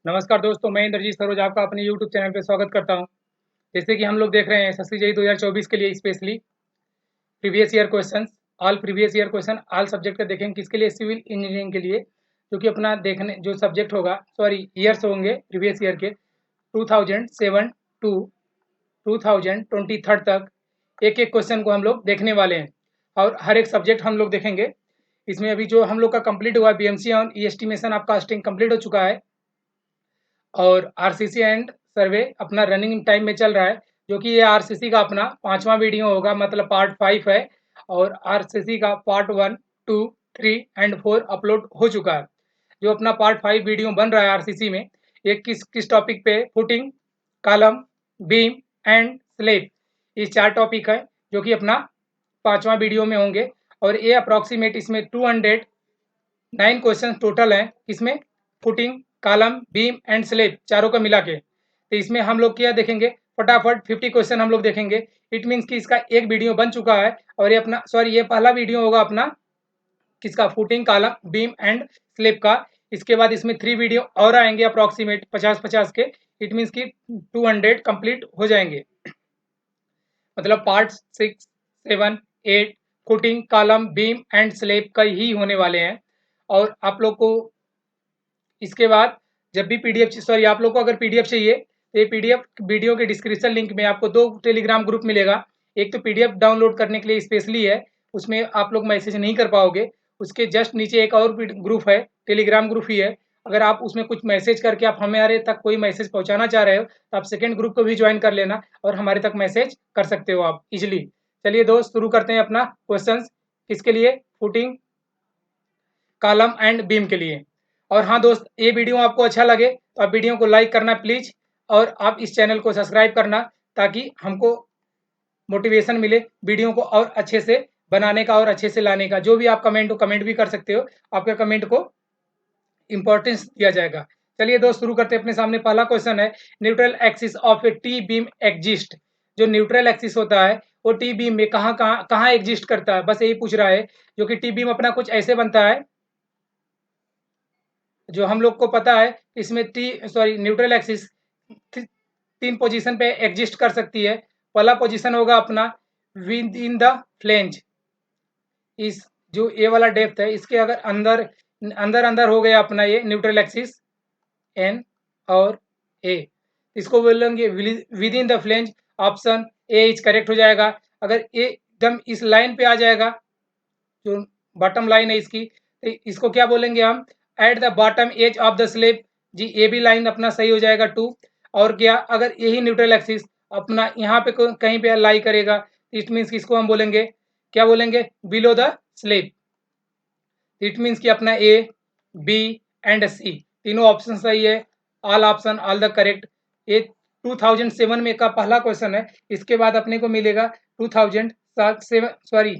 नमस्कार दोस्तों, मैं इंद्रजीत सरोज आपका अपने यूट्यूब चैनल पे स्वागत करता हूं। जैसे कि हम लोग देख रहे हैं एसएससी जेईई 2024 के लिए specially previous year questions, all previous year question all subject का देखेंगे। किसके लिए? सिविल इंजीनियरिंग के लिए, जो कि अपना देखने जो सब्जेक्ट होगा, सॉरी ईयर्स होंगे प्रीवियस ईयर के 2007 टू 2023 तक एक एक क्वेश्चन को हम लोग देखने वाले हैं और हर एक सब्जेक्ट हम लोग देखेंगे। इसमें अभी जो हम लोग का कंप्लीट हुआ BMC on E estimation of casting complete हो चुका है और आरसीसी एंड सर्वे अपना रनिंग टाइम में चल रहा है, जो कि ये आरसीसी का अपना 5वां वीडियो होगा, मतलब पार्ट 5 है। और आरसीसी का पार्ट 1, 2, 3 एंड 4 अपलोड हो चुका है। जो अपना पार्ट 5 वीडियो बन रहा है आरसीसी में, ये किस किस टॉपिक पे? Footing, column, beam and slab, ये 4 टॉपिक है जो कि अपना 5वां वीडियो में होंगे। और ये अप्रॉक्सीमेट इसमें 209 क्वेश्चन टोटल हैं। किसमें? Footing, column, beam and slab चारों का मिला के। तो इसमें हम लोग क्या देखेंगे? फटाफट 50 क्वेश्चन हम लोग देखेंगे। इट मीन्स कि इसका एक वीडियो बन चुका है और ये अपना ये पहला वीडियो होगा अपना किसका? Footing, column, beam and slab का। इसके बाद इसमें 3 वीडियो और आएंगे अप्रॉक्सीमेट 50-50 के। इट मीन्स कि 200 कंप्लीट हो जाएंगे। मतलब part 6, 7, 8 footing, column, beam and slab का ही होने वाले हैं। और आप लोग को इसके बाद जब भी पीडीएफ, सॉरी आप लोग को अगर पीडीएफ चाहिए तो ये पीडीएफ वीडियो के डिस्क्रिप्शन लिंक में आपको 2 टेलीग्राम ग्रुप मिलेगा। एक तो पीडीएफ डाउनलोड करने के लिए स्पेशली है, उसमें आप लोग मैसेज नहीं कर पाओगे। उसके जस्ट नीचे एक और ग्रुप है, टेलीग्राम ग्रुप ही है। अगर आप उसमें कुछ मैसेज करके आप हमारे तक कोई मैसेज पहुंचाना चाह रहे हो तो आप सेकंड ग्रुप को भी ज्वाइन कर लेना और हमारे तक मैसेज कर सकते हो आप इजिली। चलिए दोस्त, शुरू करते हैं अपना क्वेश्चंस। किसके लिए? फुटिंग, कॉलम एंड बीम के लिए। और हाँ दोस्त, ये वीडियो आपको अच्छा लगे तो आप वीडियो को लाइक करना प्लीज, और आप इस चैनल को सब्सक्राइब करना ताकि हमको मोटिवेशन मिले वीडियो को और अच्छे से बनाने का और अच्छे से लाने का। जो भी आप कमेंट भी कर सकते हो, आपके कमेंट को इंपॉर्टेंस दिया जाएगा। चलिए दोस्त, शुरू करते हैं। अपने सामने पहला क्वेश्चन है, neutral axis of A T beam exist. जो न्यूट्रल एक्सिस होता है वो टी बीम में कहाँ कहाँ कहाँ एग्जिस्ट करता है, बस यही पूछ रहा है। जो कि टी बीम अपना कुछ ऐसे बनता है, जो हम लोग को पता है। इसमें न्यूट्रल एक्सिस 3 पोजीशन पे एग्जिस्ट कर सकती है। पहला पोजीशन होगा अपना विद इन द फ्लेंज। इस जो ए वाला डेप्थ है, इसके अगर अंदर अंदर अंदर हो गया अपना ये न्यूट्रल एक्सिस एन और ए, इसको बोलेंगे with in the flange. Option A is correct हो जाएगा। अगर ए एकदम इस लाइन पे आ जाएगा, जो बॉटम लाइन है इसकी, तो इसको क्या बोलेंगे हम? At the bottom edge of the slab. जी, ए बी लाइन अपना सही हो जाएगा 2। और क्या? अगर यही न्यूट्रल एक्सिस अपना यहाँ पे कहीं पे लाई करेगा, इट मीन्स इसको हम बोलेंगे, क्या बोलेंगे? Below the slab. It means कि अपना ए, बी एंड सी तीनों ऑप्शन सही है। All option all the correct. ये 2007 में का पहला क्वेश्चन है। इसके बाद अपने को मिलेगा 2007, सॉरी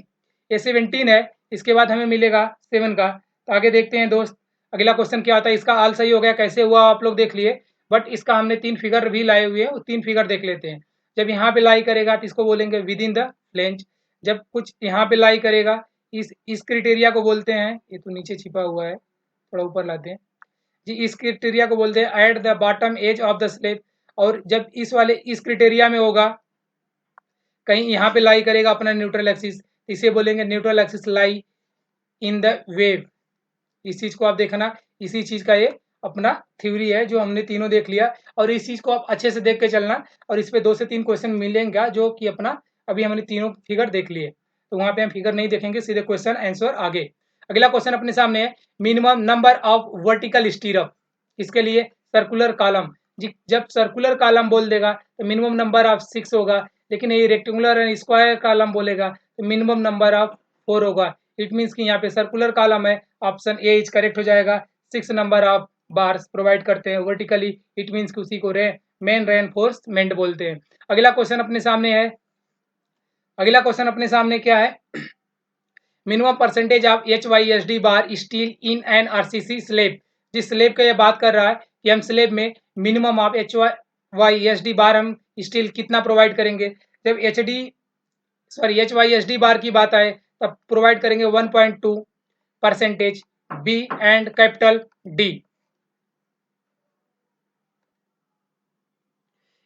ये 17 है। इसके बाद हमें मिलेगा 7 का। तो आगे देखते हैं दोस्त, अगला क्वेश्चन क्या आता है। इसका ऑल सही हो गया, कैसे हुआ आप लोग देख लिए, बट इसका हमने 3 फिगर भी लाए हुए हैं, वो 3 फिगर देख लेते हैं। जब यहाँ पे लाई करेगा तो इसको बोलेंगे विद इन द फ्लेंज। जब कुछ यहाँ पे लाई करेगा, इस क्रिटेरिया को बोलते हैं, ये तो नीचे छिपा हुआ है, थोड़ा ऊपर लाते हैं जी। इस क्रिटेरिया को बोलते हैं at the bottom edge of the slab. और जब इस क्रिटेरिया में होगा, कहीं यहाँ पे लाई करेगा अपना न्यूट्रल एक्सिस, इसे बोलेंगे neutral axis lie in the wave. इस चीज को आप देखना, इसी चीज का ये अपना थ्योरी है जो हमने तीनों देख लिया। और इस चीज को आप अच्छे से देख के चलना, और इस पे 2 से 3 क्वेश्चन मिलेंगे जो कि अपना अभी हमने तीनों फिगर देख लिए। तो वहां पे हम फिगर नहीं देखेंगे, सीधे क्वेश्चन आंसर आगे। अगला क्वेश्चन अपने सामने है, मिनिमम नंबर ऑफ वर्टिकल स्टीरअप। इसके लिए सर्कुलर कॉलम। जी, जब सर्कुलर कॉलम बोल देगा तो मिनिमम नंबर ऑफ 6 होगा, लेकिन ये रेक्टेंगुलर एंड स्क्वायर कॉलम बोलेगा तो मिनिमम नंबर ऑफ 4 होगा। इट मीन्स कि यहाँ पे सर्कुलर कॉलम है, ऑप्शन ए इज करेक्ट हो जाएगा। 6 नंबर ऑफ बार्स प्रोवाइड करते हैं वर्टिकली, इट मीन्स कि उसी को मेन रेनफोर्समेंट बोलते हैं। अगला क्वेश्चन अपने सामने है, अगला क्वेश्चन अपने सामने क्या है, minimum percentage of HYSD bar steel in an RCC slab. जिस स्लेब का ये बात कर रहा है कि हम स्लेब में मिनिमम ऑफ HYSD बार हम स्टील कितना प्रोवाइड करेंगे। जब HYSD बार की बात आए तब प्रोवाइड करेंगे 1.2% बी एंड कैपिटल डी।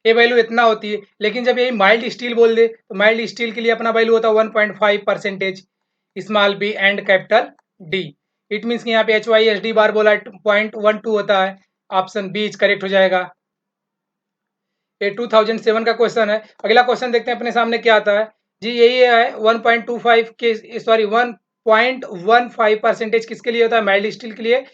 ये वैल्यू इतना होती है, लेकिन जब यही माइल्ड स्टील बोल दे तो माइल्ड स्टील के लिए अपना वैल्यू होता है 1.5% small b and capital D. It means कि यहाँ पे HYSD बार बोला 0.12 होता है, ऑप्शन बी इज करेक्ट हो जाएगा। ये 2007 का क्वेश्चन है। अगला क्वेश्चन देखते हैं अपने सामने क्या आता है जी। यही है 1.25 के सॉरी 1.15% किसके लिए होता है, माइल्ड स्टील के लिए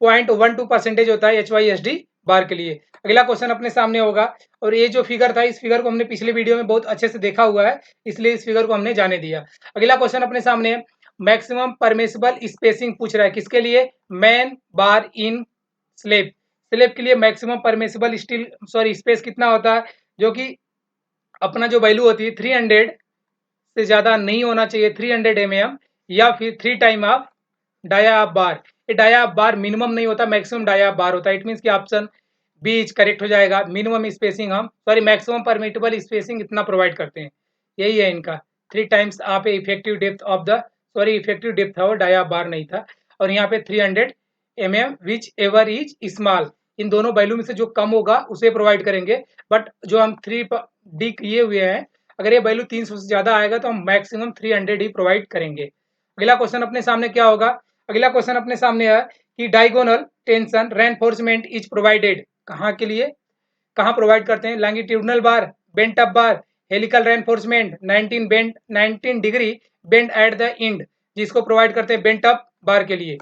0.12% होता है HYSD बार के लिए। अगला क्वेश्चन अपने सामने होगा, और ये जो फिगर था इस फिगर को हमने पिछले वीडियो में बहुत अच्छे से देखा हुआ है, इसलिए इस फिगर को हमने जाने दिया। अगला क्वेश्चन अपने सामने है, मैक्सिमम परमिसिबल स्पेसिंग पूछ रहा है किसके लिए, मैन बार इन स्लेब। स्लेब के लिए maximum permissible steel sorry space कितना होता है, जो कि अपना जो वैल्यू होती है 300 से ज्यादा नहीं होना चाहिए, 300 mm या फिर 3 time of dia of bar. ये डाया ऑफ बार मिनिमम नहीं होता, मैक्सिमम डाया ऑफ बार होता है। इट मीन्स कि ऑप्शन बी इज करेक्ट हो जाएगा। मिनिमम स्पेसिंग हम सॉरी मैक्सिमम परमिटेबल स्पेसिंग इतना प्रोवाइड करते हैं, यही है इनका 3 टाइम्स आप effective depth of the sorry effective depth था वो, डाया ऑफ बार नहीं था। और यहाँ पे 300 mm whichever is small, इन दोनों वैल्यू में से जो कम होगा उसे प्रोवाइड करेंगे। बट जो हम 3D किए हुए हैं, अगर ये वैल्यू 300 से ज्यादा आएगा तो हम मैक्सिमम 300 ही प्रोवाइड करेंगे। अगला क्वेश्चन अपने सामने क्या होगा, अगला क्वेश्चन अपने सामने है कि diagonal tension reinforcement is provided कहाँ के लिए, कहाँ प्रोवाइड करते हैं, longitudinal bar, bent up bar, helical reinforcement 19 degree bend at the end, जिसको प्रोवाइड करते हैं बेंट अप बार के लिए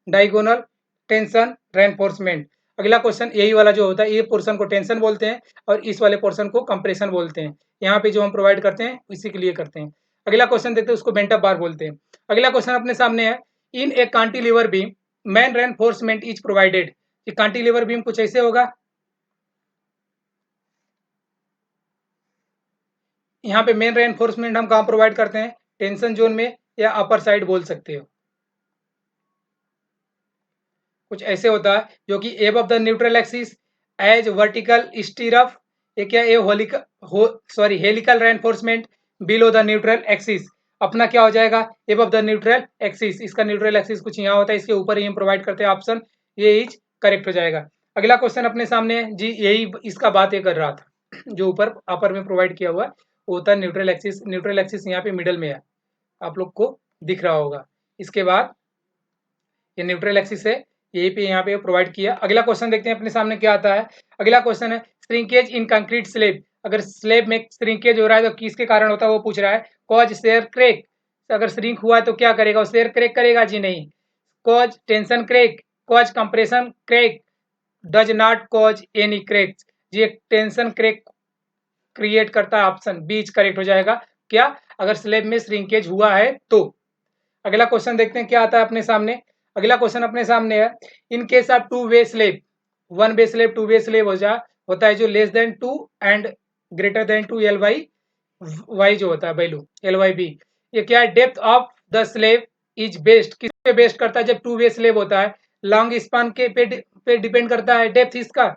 डायगोनल टेंशन रेनफोर्समेंट। अगला क्वेश्चन यही वाला जो होता है, ये पोर्शन को टेंशन बोलते हैं और इस वाले पोर्शन को कंप्रेशन बोलते हैं। यहाँ पे जो हम प्रोवाइड करते हैं इसी के लिए करते हैं। अगला क्वेश्चन देखते हैं, उसको बेंट अप बार बोलते हैं। अगला क्वेश्चन अपने सामने है, in a cantilever beam main reinforcement is provided. Cantilever beam कुछ ऐसे होगा, यहाँ पे मेन रेनफोर्समेंट हम कहाँ प्रोवाइड करते हैं, टेंशन जोन में या अपर साइड बोल सकते हो। कुछ ऐसे होता है जो कि above the neutral axis as vertical stirrup, ये क्या ये sorry helical reinforcement below the neutral axis, अपना क्या हो जाएगा above the neutral axis. इसका न्यूट्रल एक्सिस कुछ यहाँ होता है, इसके ऊपर ही हम प्रोवाइड करते हैं, ऑप्शन ये इज करेक्ट हो जाएगा। अगला क्वेश्चन अपने सामने जी, यही इसका बात ये कर रहा था, जो ऊपर अपर में प्रोवाइड किया हुआ है वो होता है न्यूट्रल एक्सिस। न्यूट्रल एक्सिस यहाँ पे मिडल में है, आप लोग को दिख रहा होगा। इसके बाद ये न्यूट्रल एक्सिस है, यही पे यहाँ पे प्रोवाइड किया। अगला क्वेश्चन देखते हैं अपने सामने क्या आता है। अगला क्वेश्चन है श्रिंकेज इन कंक्रीट स्लेब, अगर स्लेब में श्रिंकेज हो रहा है तो किसके कारण होता है वो पूछ रहा है। कॉज शेयर क्रैक, अगर श्रिंक हुआ है तो क्या करेगा, शेयर क्रैक करेगा जी नहीं। Cause tension crack, cause compression crack, does not cause any crack, ये टेंशन क्रैक क्रिएट करता है, ऑप्शन बी करेक्ट हो जाएगा। क्या, अगर स्लेब में श्रिंकेज हुआ है तो। अगला क्वेश्चन देखते हैं क्या आता है अपने सामने। अगला क्वेश्चन अपने सामने है, in case of two way slab, one way slab two way slab होता है जो less than 2 and greater than 2 L Y Y जो होता है वैल्यू एल वाई बी, ये क्या है, depth of the slab is based, किस पे बेस्ड करता है जब टू वे स्लेब होता है, लॉन्ग स्पान के पे डिपेंड करता है डेप्थ इसका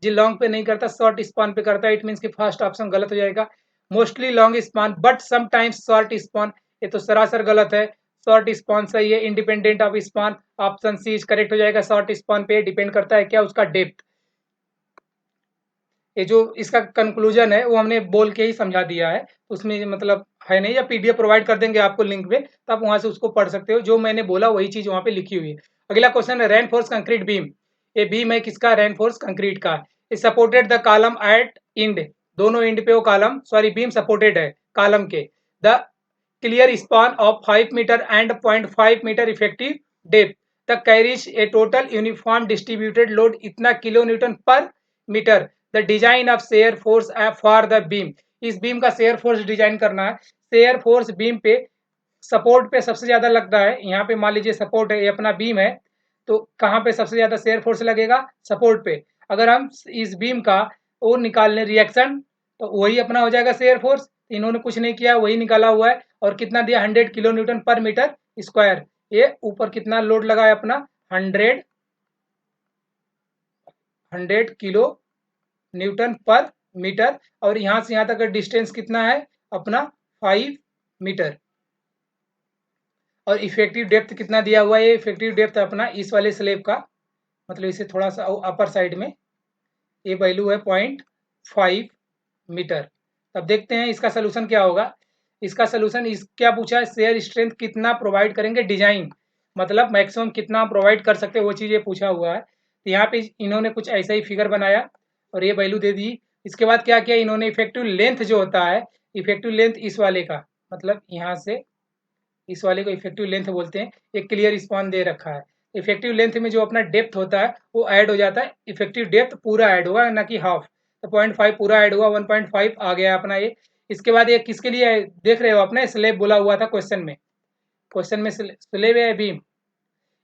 जी, लॉन्ग पे नहीं करता, शॉर्ट स्पान पे करता है। इट मीन्स कि फर्स्ट ऑप्शन गलत हो जाएगा, mostly long span but sometimes short span, ये तो सरासर गलत है, शॉर्ट स्पान सही है, independent of span, option C is correct हो जाएगा। शॉर्ट स्पान पे डिपेंड करता है क्या, उसका डेप्थ। ये जो इसका कंक्लूजन है वो हमने बोल के ही समझा दिया है, उसमें मतलब है नहीं, या पीडीएफ प्रोवाइड कर देंगे आपको लिंक पे, तो आप वहां से उसको पढ़ सकते हो, जो मैंने बोला वही चीज वहां पे लिखी हुई है। अगला क्वेश्चन है रेनफोर्स कंक्रीट बीम, ये बीम है किसका, रेनफोर्स कंक्रीट का। Supported the column at end, दोनों इंड पे वो कॉलम सॉरी बीम सपोर्टेड है कॉलम के, the clear span of 5 metre and 0.5 metre effective depth the carries a total uniform distributed load इतना kilo newton per metre, the design of shear force for the beam, इस beam का shear force design करना है। Shear force beam पे support पे सबसे ज्यादा लगता है, यहाँ पे मान लीजिए सपोर्ट है, ये अपना बीम है, तो कहाँ पे सबसे ज्यादा शेयर फोर्स लगेगा, सपोर्ट पे। अगर हम इस बीम का वो निकाल लें रिएक्शन, तो वही अपना हो जाएगा शेयर फोर्स। इन्होंने कुछ नहीं किया, वही निकाला हुआ है, और कितना दिया 100 kilo newton per metre square. ये ऊपर कितना लोड लगा है अपना 100 किलो न्यूटन पर मीटर, और यहां से यहां तक का डिस्टेंस कितना है अपना 5 मीटर, और इफेक्टिव डेप्थ कितना दिया हुआ है, ये इफेक्टिव डेप्थ अपना इस वाले स्लेब का, मतलब इसे थोड़ा सा अपर साइड में, ये वैल्यू है 0.5 मीटर। अब देखते हैं इसका सोल्यूशन क्या होगा। इसका सोल्यूशन इस क्या पूछा है, शेयर स्ट्रेंथ कितना प्रोवाइड करेंगे डिजाइन, मतलब मैक्सिमम कितना प्रोवाइड कर सकते हैं वो चीज़ ये पूछा हुआ है। तो यहाँ पे इन्होंने कुछ ऐसा ही फिगर बनाया और ये वैल्यू दे दी। इसके बाद क्या किया इन्होंने, इफेक्टिव लेंथ जो होता है, इफेक्टिव लेंथ इस वाले का, मतलब यहाँ से इस वाले को इफेक्टिव लेंथ बोलते हैं, एक क्लियर स्पॉन दे रखा है। इफेक्टिव लेंथ में जो अपना डेप्थ होता है वो ऐड हो जाता है, इफेक्टिव डेप्थ पूरा ऐड होगा ना कि हाफ। तो 0.5 पूरा ऐड हुआ, 1.5 आ गया अपना ये। इसके बाद ये किसके लिए है? देख रहे हो अपने स्लेब बोला हुआ था क्वेश्चन में, क्वेश्चन में स्लेब है बीम,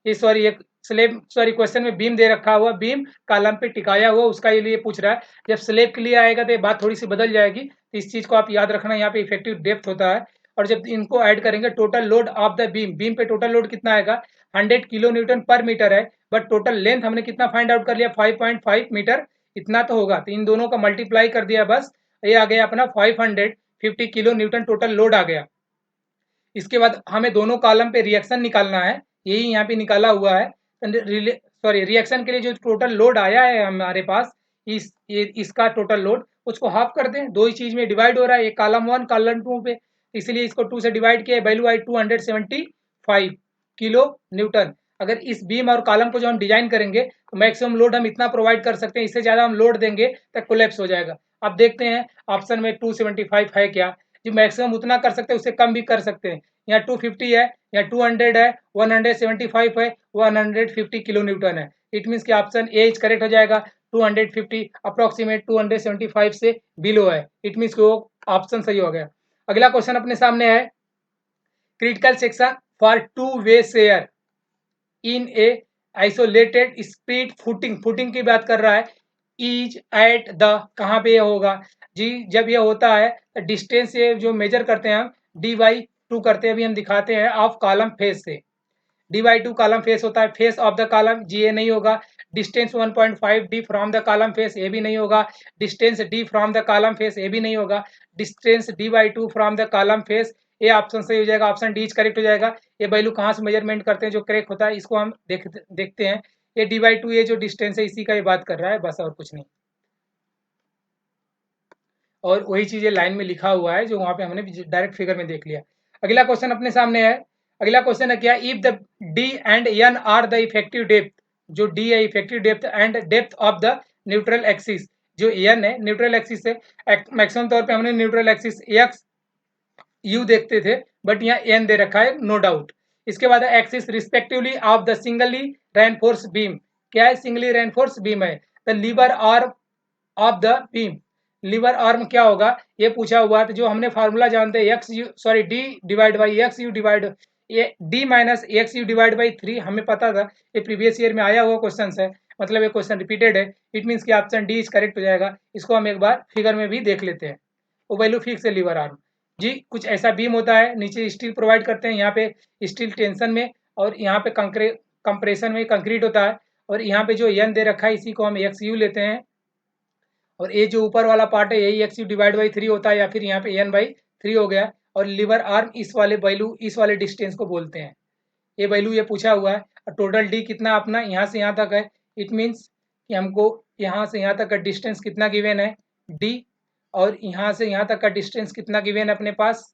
ये सॉरी एक स्लेब, सॉरी क्वेश्चन में बीम दे रखा हुआ, बीम कॉलम पे टिकाया हुआ, उसका ये लिए पूछ रहा है। जब स्लेब के लिए आएगा तो ये बात थोड़ी सी बदल जाएगी, तो इस चीज को आप याद रखना, यहाँ पे इफेक्टिव डेप्थ होता है। और जब इनको ऐड करेंगे total load of the beam, beam पे टोटल लोड कितना आएगा, 100 किलो न्यूटन पर मीटर है, बट टोटल लेंथ हमने कितना फाइंड आउट कर लिया, 5.5 मीटर, इतना तो होगा। तो इन दोनों का मल्टीप्लाई कर दिया बस, ये आ गया अपना 550 किलो न्यूटन टोटल लोड आ गया। इसके बाद हमें दोनों कॉलम पे रिएक्शन निकालना है, यही यहाँ पे निकाला हुआ है। सॉरी रिएक्शन के लिए जो टोटल लोड आया है हमारे पास, इसका टोटल लोड, उसको हाफ कर दें, दो ही चीज में डिवाइड हो रहा है, एक कॉलम 1 कॉलम 2 पे, इसलिए इसको 2 से डिवाइड किया, वैल्यू आई 275 किलो न्यूटन। अगर इस बीम और कॉलम को जो हम डिजाइन करेंगे तो मैक्सिमम लोड हम इतना प्रोवाइड कर सकते हैं, इससे ज्यादा हम लोड देंगे तो कोलैप्स हो जाएगा। अब देखते हैं ऑप्शन में 275 है क्या, जो मैक्सिमम उतना कर सकते हैं, उससे कम भी कर सकते हैं। यहाँ 250 है, यहाँ 200 है, 175 है, 150 किलो न्यूटन है। इट मीन्स कि ऑप्शन ए इज करेक्ट हो जाएगा। 250 अप्रोक्सीमेट 275 से बिलो है, इट मीन्स वो ऑप्शन सही हो गया। अगला क्वेश्चन अपने सामने है, critical section for two way share in A isolated speed footing, footing की बात कर रहा है, इज एट द, कहाँ पे ये होगा जी, जब ये होता है डिस्टेंस ये जो मेजर करते हैं हम dy2 करते हैं, अभी हम दिखाते हैं, ऑफ कॉलम फेस से। dy2 कॉलम फेस होता है, फेस ऑफ द कॉलम जी ए नहीं होगा, distance 1.5 D from the column face A भी नहीं होगा, distance D from the column face A भी नहीं होगा, distance dy2 from the column face, ये ऑप्शन सही हो जाएगा, ऑप्शन डी करेक्ट हो जाएगा। ये वैल्यू कहाँ से मेजरमेंट करते हैं जो करेक्ट होता है, इसको हम देखते हैं। ये dy2 ये जो डिस्टेंस है इसी का ये बात कर रहा है, बस और कुछ नहीं। और वही चीज ये लाइन में लिखा हुआ है जो वहां पे हमने डायरेक्ट फिगर में देख लिया। अगला क्वेश्चन अपने सामने है, अगला क्वेश्चन है क्या, if the D and N are the effective depth, जो डी है effective depth and depth of the neutral axis, जो एन है न्यूट्रल एक्सिस है, मैक्सिमम तौर पे हमने न्यूट्रल एक्सिस एक्स यू देखते थे, बट यहाँ एन दे रखा है नो डाउट। इसके बाद axis respectively of the singly reinforce beam, क्या है सिंगली रेनफोर्स बीम है, the lever arm of the beam, lever arm क्या होगा ये पूछा हुआ, तो जो हमने फार्मूला जानते हैं x u sorry D divide by x u divide, ये D minus x u divide by 3 हमें पता था, ये प्रीवियस ईयर में आया हुआ क्वेश्चन है, मतलब ये क्वेश्चन रिपीटेड है, इट मीन्स कि ऑप्शन डी इज करेक्ट हो जाएगा। इसको हम एक बार फिगर में भी देख लेते हैं। वो वैल्यू फिक्स है लीवर आर्म जी, कुछ ऐसा बीम होता है, नीचे स्टील प्रोवाइड करते हैं, यहाँ पे स्टील टेंशन में, और यहाँ पे कंप्रेशन में कंक्रीट होता है, और यहाँ पे जो एन दे रखा है इसी को हम एक्स यू लेते हैं, और ये जो ऊपर वाला पार्ट है यही एक्स यू डिवाइड बाई 3 होता है, या फिर यहाँ पे एन बाई 3 हो गया। और लीवर आर्म इस वाले वैल्यू इस वाले डिस्टेंस को बोलते हैं, ये वैल्यू ये पूछा हुआ है। और टोटल डी कितना अपना यहाँ से यहाँ तक है, इट मीन्स कि हमको यहाँ से यहाँ तक का डिस्टेंस कितना गिवन है डी, और यहाँ से यहाँ तक का डिस्टेंस कितना गिवन है अपने पास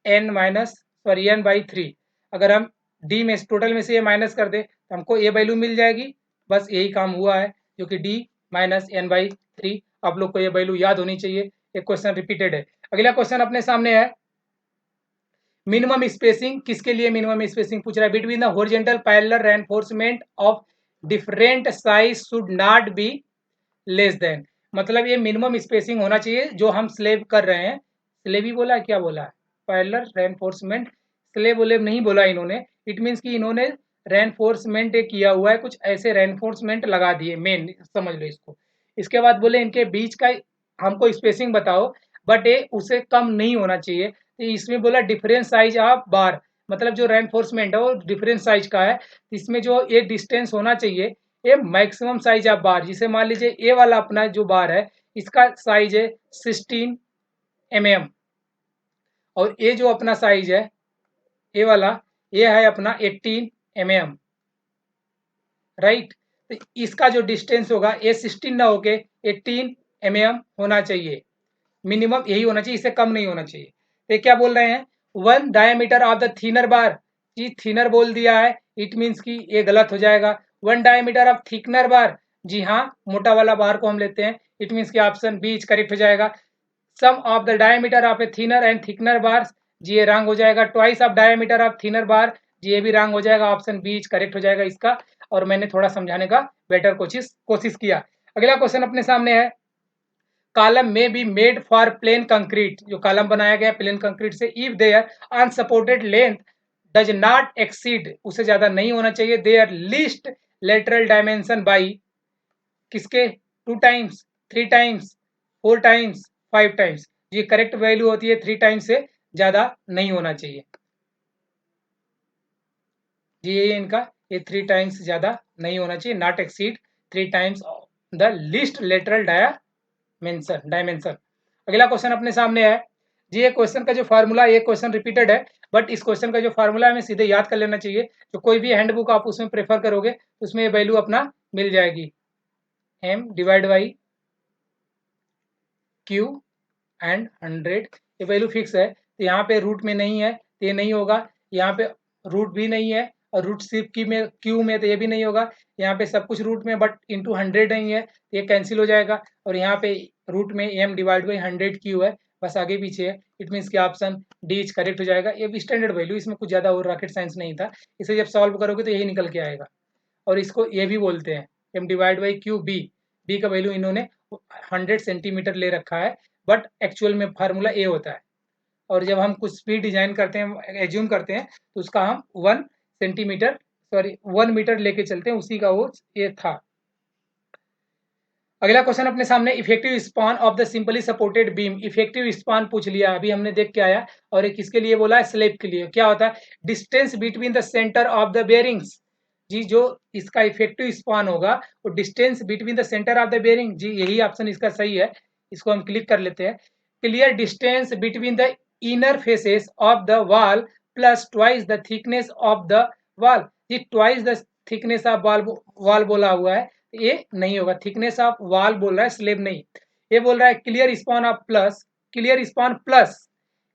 N minus sorry N by 3। अगर हम डी में टोटल में से ये माइनस कर दे तो हमको ये वैल्यू मिल जाएगी, बस यही काम हुआ है, जो कि डी माइनस एन बाई 3। आप लोग को ये वैल्यू याद होनी चाहिए, ये क्वेश्चन रिपीटेड है। अगला क्वेश्चन अपने सामने है, मिनिमम स्पेसिंग किसके लिए मिनिमम स्पेसिंग पूछ रहा है, between the horizontal parallel reinforcement of different size should not be less then, मतलब ये मिनिमम स्पेसिंग होना चाहिए जो हम स्लेब कर रहे हैं, स्लेब ही बोला है क्या बोला है, पैरेलल रेनफोर्समेंट, स्लेब वलेब नहीं बोला इन्होंने, इट मीन्स कि इन्होंने रेनफोर्समेंट किया हुआ है, कुछ ऐसे रेनफोर्समेंट लगा दिए मेन, समझ लो इसको। इसके बाद बोले इनके बीच का हमको स्पेसिंग बताओ, बट ये उसे कम नहीं होना चाहिए, तो इसमें बोला डिफरेंट साइज ऑफ बार, मतलब जो रेनफोर्समेंट है वो डिफरेंट साइज का है, इसमें जो ये डिस्टेंस होना चाहिए ये मैक्सिमम साइज ऑफ बार, जिसे मान लीजिए ये वाला अपना जो बार है इसका साइज है 16 mm, और ये जो अपना साइज है ये वाला ये है अपना 18 mm, राइट। तो इसका जो डिस्टेंस होगा ये 16 ना होके 18 mm होना चाहिए, मिनिमम यही होना चाहिए, इससे कम नहीं होना चाहिए। तो क्या बोल रहे हैं, 1 diameter of the thinner bar, जी थिनर बोल दिया है, इट मीन्स कि ये गलत हो जाएगा। 1 डायमीटर ऑफ थिकनर बार, जी हाँ मोटा वाला बार को हम लेते हैं, इट मीन्स कि ऑप्शन बी करेक्ट हो जाएगा। Sum of the diameter of a thinner and thicker bar, जी ये रंग हो जाएगा। Twice of diameter of thinner bar, जी ये भी रंग हो जाएगा, ऑप्शन बी करेक्ट हो जाएगा इसका। और मैंने थोड़ा समझाने का बेटर कोशिश किया। अगला क्वेश्चन अपने सामने है, कॉलम में be made for plain concrete, जो कॉलम बनाया गया प्लेन कंक्रीट से, if their unsupported length does not exceed, उससे ज्यादा नहीं होना चाहिए, their least lateral dimension by किसके, 2 टाइम्स, 3 टाइम्स, 4 टाइम्स, 5 टाइम्स। ये करेक्ट वैल्यू होती है 3 टाइम्स से ज्यादा नहीं होना चाहिए। ये इनका ये 3 टाइम्स ज्यादा नहीं होना चाहिए, not exceed 3 times the least lateral dimension. अगला क्वेश्चन अपने सामने है जी, ये क्वेश्चन का जो फार्मूला, ये क्वेश्चन रिपीटेड है, बट इस क्वेश्चन का जो फार्मूला हमें सीधे याद कर लेना चाहिए। तो कोई भी हैंडबुक आप उसमें प्रेफर करोगे तो उसमें ये वैल्यू अपना मिल जाएगी, m divide by q and 100, ये वैल्यू फिक्स है। तो यहाँ पे रूट में नहीं है तो ये नहीं होगा, यहाँ पे रूट भी नहीं है और रूट सिर्फ की में क्यू में, तो ये भी नहीं होगा। यहाँ पे सब कुछ रूट में बट इंटू 100 नहीं है, तो ये कैंसिल हो जाएगा। और यहाँ पे रूट में m डिवाइड बाई 100 क्यू है, बस आगे पीछे है, इट मीन्स कि ऑप्शन डी इज करेक्ट हो जाएगा। ये भी स्टैंडर्ड वैल्यू, इसमें कुछ ज़्यादा और रॉकेट साइंस नहीं था, इसे जब सॉल्व करोगे तो यही निकल के आएगा। और इसको ये भी बोलते हैं m divide by Q B, B का वैल्यू इन्होंने 100 सेंटीमीटर ले रखा है, बट एक्चुअल में फार्मूला ए होता है। और जब हम कुछ स्पीड डिजाइन करते हैं, एज्यूम करते हैं, तो उसका हम 1 सेंटीमीटर सॉरी 1 मीटर लेके चलते हैं, उसी का वो ये था। अगला क्वेश्चन अपने सामने, effective span of the simply supported beam, effective span पूछ लिया, अभी हमने देख के आया। और ये किसके लिए बोला है, स्लेब के लिए। क्या होता है, distance between the centre of the bearings, जी जो इसका इफेक्टिव स्पान होगा वो distance between the centre of the bearing, जी यही ऑप्शन इसका सही है, इसको हम क्लिक कर लेते हैं। Clear distance between the inner faces of the wall plus twice the thickness of the wall, जी twice the thickness of wall बोला हुआ है, ये नहीं होगा, थिकनेस ऑफ वॉल बोल रहा है, स्लेब नहीं। ये बोल रहा है clear span of plus, clear span plus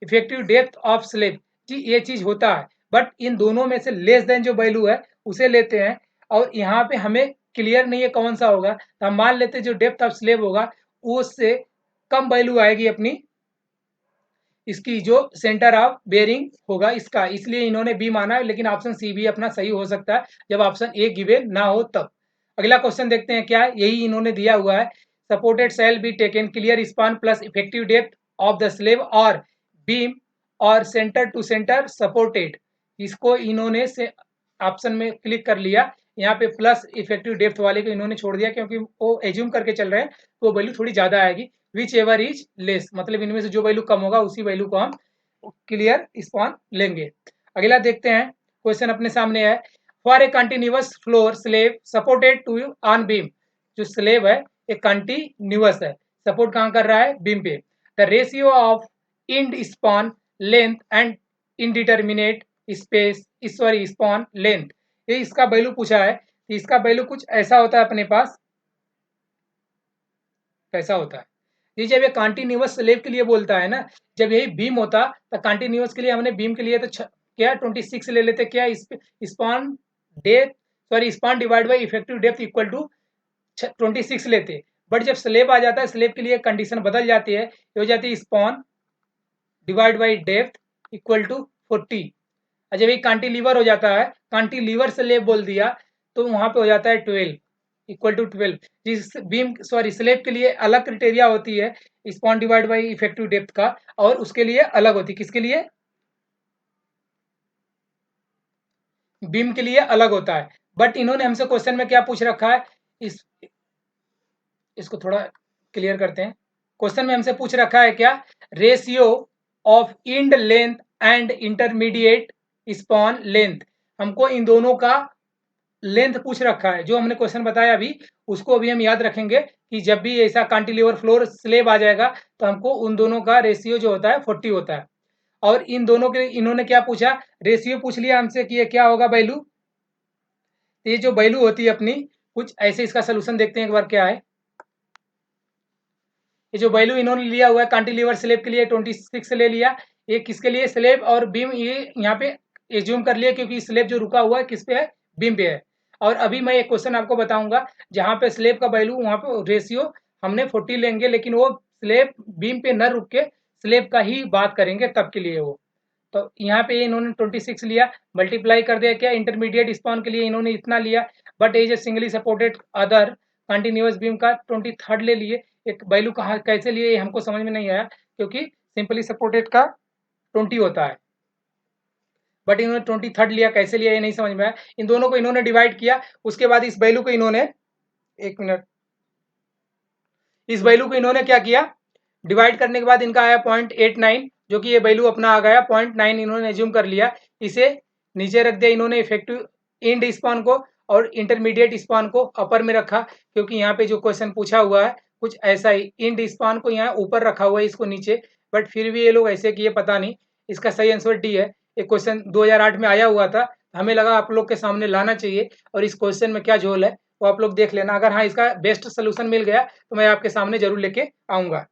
effective depth of slab, जी ये चीज होता है, बट इन दोनों में से लेस देन जो वैल्यू है उसे लेते हैं। और यहाँ पे हमें क्लियर नहीं है कौन सा होगा, तो हम मान लेते हैं जो डेप्थ ऑफ स्लेब होगा उससे कम वैल्यू आएगी अपनी इसकी, जो सेंटर ऑफ बेयरिंग होगा इसका, इसलिए इन्होंने बी माना है। लेकिन ऑप्शन सी भी अपना सही हो सकता है जब ऑप्शन ए गिवन ना हो तब। अगला क्वेश्चन देखते हैं क्या है, यही इन्होंने दिया हुआ है, supported shall be taken clear span plus effective depth of the slab और बीम और सेंटर टू सेंटर सपोर्टेड, इसको इन्होंने से ऑप्शन में क्लिक कर लिया। यहाँ पे प्लस इफेक्टिव डेप्थ वाले को इन्होंने छोड़ दिया, क्योंकि वो एज्यूम करके चल रहे हैं तो वैल्यू थोड़ी ज्यादा आएगी। विच एवर इज लेस, मतलब इनमें से जो वैल्यू कम होगा उसी वैल्यू को हम क्लियर स्पान लेंगे। अगला देखते हैं, क्वेश्चन अपने सामने है, for a continuous floor slab supported to on beam, जो स्लेब है ये कंटिन्यूअस है, सपोर्ट कहाँ कर रहा है, बीम पे। The ratio of end span length and indeterminate space sorry span length, ये इसका वैल्यू पूछा है। इसका वैल्यू कुछ ऐसा होता है अपने पास, कैसा होता है, ये जब ये कंटिन्यूअस स्लेब के लिए बोलता है ना, जब यही बीम होता तो कंटिन्यूअस के लिए हमने बीम के लिए तो क्या 26 ले लेते, क्या span depth sorry span divide by effective depth equal to 26 लेते। बट जब स्लेब आ जाता है, स्लेब के लिए कंडीशन बदल जाती है, ये हो जाती है span divide by depth equal to 40। और जब ये कांटिलीवर हो जाता है, कांटिलीवर स्लेब बोल दिया, तो वहां पे हो जाता है 12 इक्वल टू 12। जिस बीम सॉरी स्लेब के लिए अलग क्राइटेरिया होती है span divide by effective depth का, और उसके लिए अलग होती है, किसके लिए, बीम के लिए अलग होता है। बट इन्होंने हमसे क्वेश्चन में क्या पूछ रखा है, इसको थोड़ा क्लियर करते हैं। क्वेश्चन में हमसे पूछ रखा है क्या, ratio of end length and intermediate span length, हमको इन दोनों का लेंथ पूछ रखा है। जो हमने क्वेश्चन बताया अभी, उसको अभी हम याद रखेंगे कि जब भी ऐसा कांटिलीवर फ्लोर स्लेब आ जाएगा तो हमको उन दोनों का रेशियो जो होता है 40 होता है। और इन दोनों के इन्होंने क्या पूछा, रेशियो पूछ लिया हमसे कि ये क्या होगा वैल्यू, ये जो वैल्यू होती है अपनी कुछ ऐसे, इसका सोल्यूशन देखते हैं एक बार क्या है। ये जो वैल्यू इन्होंने लिया हुआ है कैंटिलीवर स्लैब के लिए 26 ले लिया, ये किसके लिए स्लैब और बीम ये यहाँ पे एज्यूम कर लिया क्योंकि स्लैब जो रुका हुआ है किस पे है, बीम पे है। और अभी मैं एक क्वेश्चन आपको बताऊंगा जहाँ पे स्लैब का वैल्यू वहाँ पे रेशियो हमने 40 लेंगे, लेकिन वो स्लैब बीम पे न रुक के स्लैब का ही बात करेंगे तब के लिए वो। तो यहाँ पे इन्होंने 26 लिया, मल्टीप्लाई कर दिया क्या इंटरमीडिएट स्पान के लिए इन्होंने इतना लिया, बट ये जो singly supported other continuous beam का 23 ले लिए। एक वैल्यू कहाँ कैसे लिए ये हमको समझ में नहीं आया क्योंकि सिंपली सपोर्टेड का 20 होता है, बट इन्होंने 23 लिया, कैसे लिया ये नहीं समझ में आया। इन दोनों को इन्होंने डिवाइड किया, उसके बाद इस वैल्यू को इन्होंने, एक मिनट, इस वैल्यू को इन्होंने क्या किया, डिवाइड करने के बाद इनका आया 0.89, जो कि ये वैल्यू अपना आ गया 0.9 इन्होंने एज्यूम कर लिया। इसे नीचे रख दिया इन्होंने इफेक्टिव इंड स्पान को, और इंटरमीडिएट स्पान को अपर में रखा क्योंकि यहाँ पे जो क्वेश्चन पूछा हुआ है कुछ ऐसा ही, इंड स्पान को यहाँ ऊपर रखा हुआ है, इसको नीचे, बट फिर भी ये लोग ऐसे किए पता नहीं। इसका सही आंसर डी है। एक क्वेश्चन 2008 में आया हुआ था, हमें लगा आप लोग के सामने लाना चाहिए और इस क्वेश्चन में क्या झोल है वो आप लोग देख लेना। अगर हाँ इसका बेस्ट सोल्यूशन मिल गया तो मैं आपके सामने जरूर लेके आऊंगा।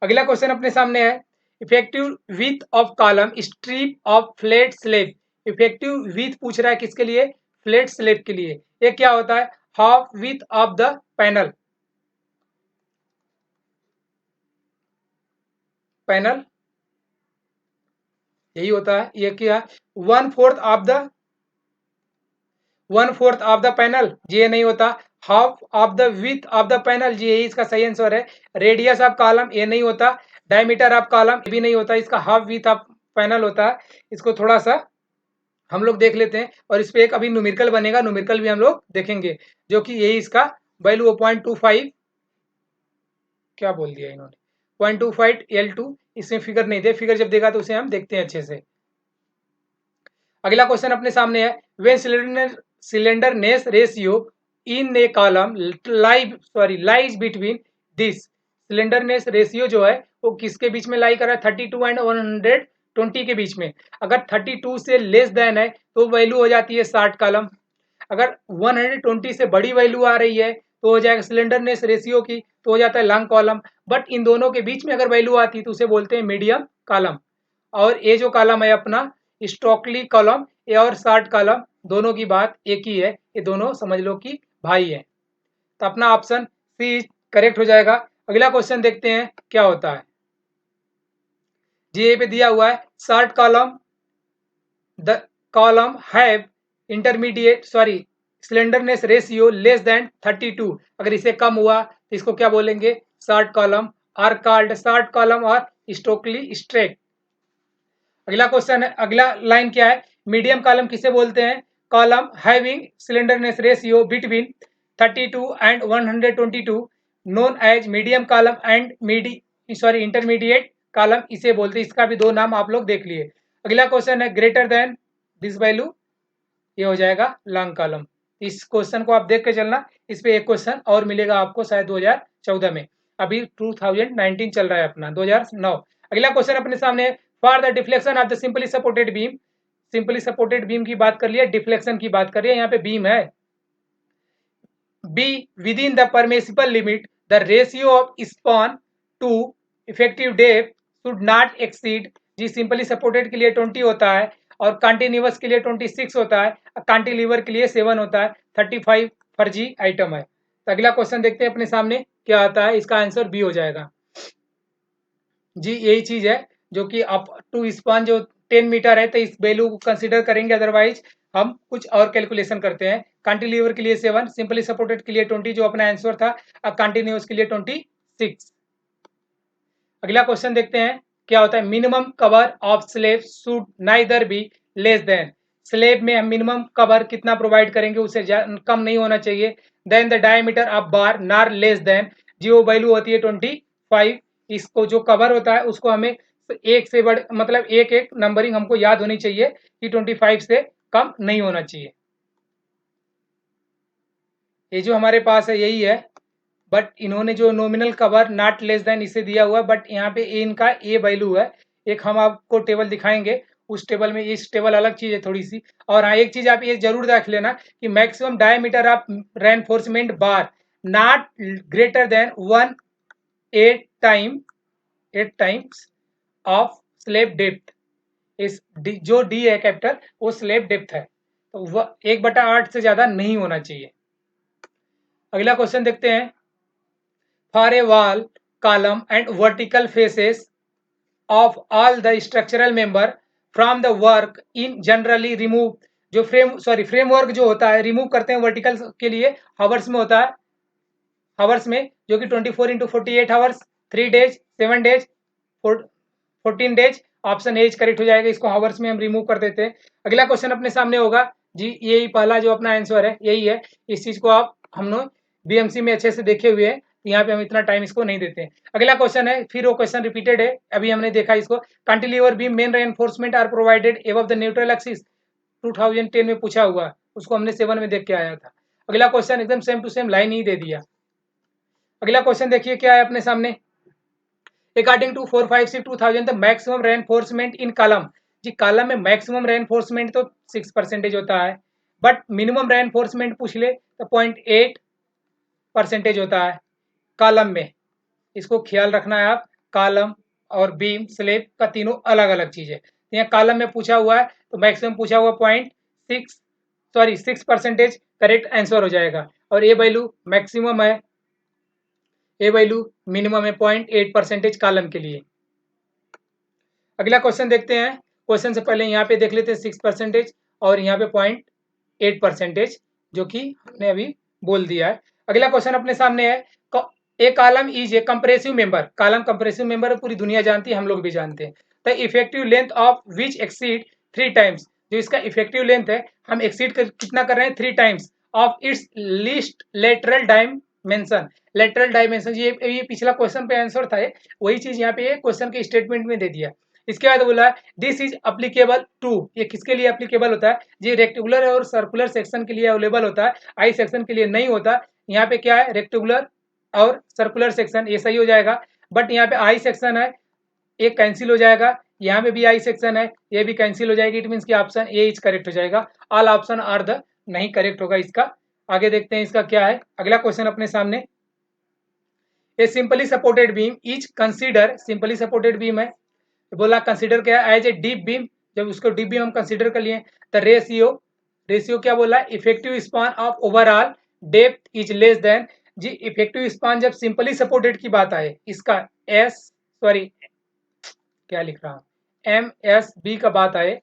अगला क्वेश्चन अपने सामने है, effective width of column strip of flat slab. Effective with पूछ रहा है किसके लिए, फ्लैट स्लैब के लिए। ये क्या होता है, half width of the panel, panel यही होता है। ये क्या, 1/4 of the, 1/4 of the panel, जी ये नहीं होता। Half of the width of the panel, जी यही इसका सही आंसर है। रेडियस ऑफ कॉलम, ये नहीं होता। डायमीटर ऑफ कॉलम, ये भी नहीं होता। इसका हाफ विथ ऑफ पैनल होता है। इसको थोड़ा सा हम लोग देख लेते हैं और इस पे एक अभी न्यूमेरिकल बनेगा, न्यूमेरिकल भी हम लोग देखेंगे, जो कि यही इसका वैल्यू 0.25, क्या बोल दिया इन्होंने, 0.25 L2। इसमें फिगर नहीं दे, फिगर जब देगा तो उसे हम देखते हैं अच्छे से। अगला क्वेश्चन अपने सामने है, when slenderness ratio in A column lies between this. Slenderness ratio जो है वो किसके बीच में लाई कर रहा है, 32 एंड 120 के बीच में। अगर 32 से लेस देन है तो वैल्यू हो जाती है शॉर्ट कॉलम। अगर 120 से बड़ी वैल्यू आ रही है तो हो जाएगा सिलेंडरनेस रेशियो की, तो हो जाता है लॉन्ग कॉलम। बट इन दोनों के बीच में अगर वैल्यू आती है तो उसे बोलते हैं मीडियम कॉलम। और ये जो कॉलम है अपना स्टोकली कॉलम, ये और शॉर्ट कॉलम दोनों की बात एक ही है, ये दोनों समझ लो कि भाई है। तो अपना ऑप्शन सी करेक्ट हो जाएगा। अगला क्वेश्चन देखते हैं क्या होता है। जी पे दिया हुआ है, short column the column have intermediate slenderness ratio less than 32। अगर इसे कम हुआ तो इसको क्या बोलेंगे, short column, are called short column और स्टोकली स्ट्रेट। अगला क्वेश्चन है, अगला लाइन क्या है, मीडियम कॉलम किसे बोलते हैं, column having slenderness ratio between 32 and 122 known as medium column and intermediate column, इसे बोलते हैं। इसका भी दो नाम आप लोग देख लिए। अगला क्वेश्चन है, ग्रेटर देन दिस वैल्यू, ये हो जाएगा लॉन्ग कॉलम। इस क्वेश्चन को आप देख के चलना, इस पे एक क्वेश्चन और मिलेगा आपको शायद 2014 में, अभी 2019 चल रहा है अपना 2009। अगला क्वेश्चन अपने सामने, for the deflection of the simply supported beam. Simply supported beam की बात कर लिया, डिफ्लेक्शन की बात कर रही है, यहाँ पे बीम है। Be within the permissible limit the ratio of span to effective depth should not exceed. जी सिंपली सपोर्टेड के लिए 20 होता है और कंटिन्यूअस के लिए 26 होता है, कैंटिलीवर के लिए 7 होता है, 35 फर्जी आइटम है। तो अगला क्वेश्चन देखते हैं अपने सामने क्या आता है, इसका आंसर बी हो जाएगा। जी यही चीज है जो कि अप टू स्पान जो 10 मीटर है तो इस वैल्यू को कंसीडर करेंगे, अदरवाइज हम कुछ और कैलकुलेशन करते हैं। कैंटिलीवर के लिए 7, सिंपली सपोर्टेड के लिए 20 जो अपना आंसर था, अब कंटिन्यूअस के लिए 26। अगला क्वेश्चन देखते हैं क्या होता है, minimum cover of slab should neither be less then. Slab में हम मिनिमम कवर कितना प्रोवाइड करेंगे, उससे कम नहीं होना चाहिए। Then the diameter of bar nor less then, जो वैल्यू होती है 25। इसको जो कवर होता है उसको हमें एक से बढ़ मतलब एक एक नंबरिंग हमको याद होनी चाहिए कि 25 से कम नहीं होना चाहिए। ये जो हमारे पास है यही है, बट इन्होंने जो nominal cover not less then इसे दिया हुआ है, बट यहाँ पे इनका ए वैल्यू है। एक हम आपको टेबल दिखाएंगे, उस टेबल में, इस टेबल अलग चीज है थोड़ी सी। और हाँ एक चीज आप ये जरूर देख लेना कि maximum diameter of reinforcement bar not greater than 1 8 times of slab depth. इस जो डी है कैपिटल वो स्लैब डेप्थ है, तो वह 1/8 से ज्यादा नहीं होना चाहिए। अगला क्वेश्चन देखते हैं। For a wall column and vertical faces of all the structural member from the work in generally remove. जो फ्रेमवर्क जो होता है रिमूव करते हैं वर्टिकल के लिए हावर्स में होता है, हावर्स में, जो कि 24 × 48 hours, 3 days, 7 days, 14 days. Option is correct हो जाएगा, इसको हावर्स में हम रिमूव कर देते हैं। अगला क्वेश्चन अपने सामने होगा जी, यही पहला जो अपना आंसर है यही है। इस चीज को आप हम लोग बीएमसी में अच्छे से देखे हुए हैं, यहाँ पे हम इतना टाइम इसको नहीं देते हैं। अगला क्वेश्चन है, फिर वो क्वेश्चन रिपीटेड है, अभी हमने देखा इसको। Cantilever beam main reinforcement are provided above the neutral axis, 2010 में पूछा हुआ, उसको हमने 7 में देख के आया था। अगला क्वेश्चन एकदम सेम टू सेम लाइन ही दे दिया। अगला क्वेश्चन देखिए क्या है अपने सामने। According to 456/2000 the maximum reinforcement in column. जी कॉलम में मैक्सिमम रेनफोर्समेंट तो 6% होता है, बट मिनिमम रेनफोर्समेंट पूछ ले तो 0.8% होता है कॉलम में। इसको ख्याल रखना है आप, कॉलम और बीम स्लेब का तीनों अलग अलग चीज है। तो यहाँ कॉलम में पूछा हुआ है तो मैक्सिमम पूछा हुआ 6% करेक्ट आंसर हो जाएगा, और ये वैल्यू मैक्सिमम है, ए वैल्यू मिनिमम है 0.8% कॉलम के लिए। अगला क्वेश्चन देखते हैं। क्वेश्चन से पहले यहाँ पे देख लेते हैं 6% और यहाँ पे 0.8%, जो कि हमने अभी बोल दिया है। अगला क्वेश्चन अपने सामने है, a column is a compressive member. Column compressive member पूरी दुनिया जानती है, हम लोग भी जानते हैं। The effective length of which exceed 3 times. जो इसका इफेक्टिव लेंथ है, हम एक्सीड कितना कर रहे हैं, 3 times of its least lateral dimension. Lateral dimension ये पिछला क्वेश्चन पे आंसर था, वही चीज यहाँ पे क्वेश्चन के स्टेटमेंट में दे दिया। इसके बाद बोला दिस इज अप्लीकेबल टू। ये किसके लिए अप्लीकेबल होता है जी, रेक्टेंगुलर और सर्कुलर सेक्शन के लिए अवेलेबल होता है, आई सेक्शन के लिए नहीं होता। यहाँ पे क्या है, रेक्टेंगुलर और सर्कुलर सेक्शन, ये सही हो जाएगा। बट यहाँ पे आई सेक्शन है, एक कैंसिल हो जाएगा। यहाँ पे भी आई सेक्शन है, ये भी कैंसिल हो जाएगी। इट मीन की ऑप्शन ए इज करेक्ट हो जाएगा। ऑल ऑप्शन आर द नहीं करेक्ट होगा इसका। आगे देखते हैं इसका क्या है। अगला क्वेश्चन अपने सामने, ए simply supported beam is consider. Simply supported beam है, बोला कंसीडर क्या है, एज ए डीप बीम। जब उसको डीप बीम हम कंसीडर कर लिए, द रेशियो क्या बोला, effective span of overall depth is less than. जी इफेक्टिव स्पान जब सिंपली सपोर्टेड की बात आए, इसका क्या लिख रहा हूं, MSB का बात आए,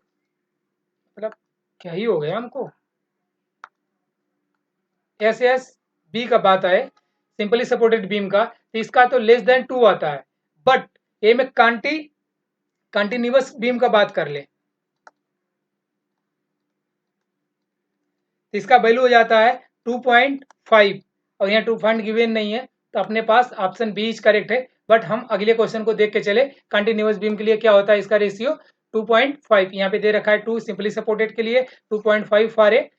मतलब क्या ही हो गया हमको, SSB का बात आए सिंपली सपोर्टेड बीम का, तो इसका तो लेस देन 2 आता है। बट ये में कंटिन्यूअस बीम का बात कर ले, तो इसका वैल्यू हो जाता है 2.5, और यहाँ 2 गिवन नहीं है, तो अपने पास ऑप्शन बी इज करेक्ट है। बट हम अगले क्वेश्चन को देख के चले, कंटिन्यूअस बीम के लिए क्या होता है इसका रेशियो 2.5। यहाँ पे दे रखा है 2 सिंपली सपोर्टेड के लिए, 2.5 फॉर ए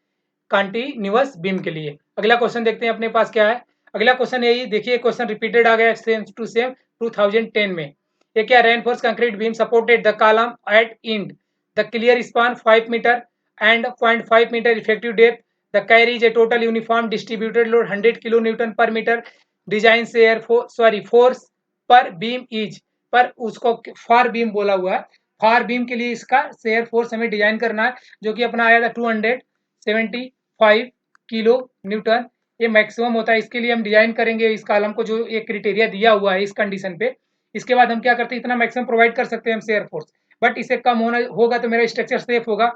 कंटिन्यूअस बीम के लिए। अगला क्वेश्चन देखते हैं अपने पास क्या है। अगला क्वेश्चन यही देखिए, क्वेश्चन रिपीटेड आ गया सेम टू सेम 2010 में। ये क्या, reinforce concrete beam supported the column at end, the clear span 5 metre and 0.5 meter effective depth. The carry is a total uniform distributed load 100 kN per meter. Design shear force per beam is, पर उसको for beam बोला हुआ है। For beam के लिए इसका shear force हमें design करना है, जो कि अपना आया था 275 किलो न्यूटन। ये मैक्सिमम होता है, इसके लिए हम डिजाइन करेंगे इस कॉलम को, जो एक क्राइटेरिया दिया हुआ है इस कंडीशन पे। इसके बाद हम क्या करते हैं, इतना मैक्सिमम प्रोवाइड कर सकते हैं हम शेयर फोर्स, बट इसे कम होना होगा तो मेरा स्ट्रक्चर सेफ होगा,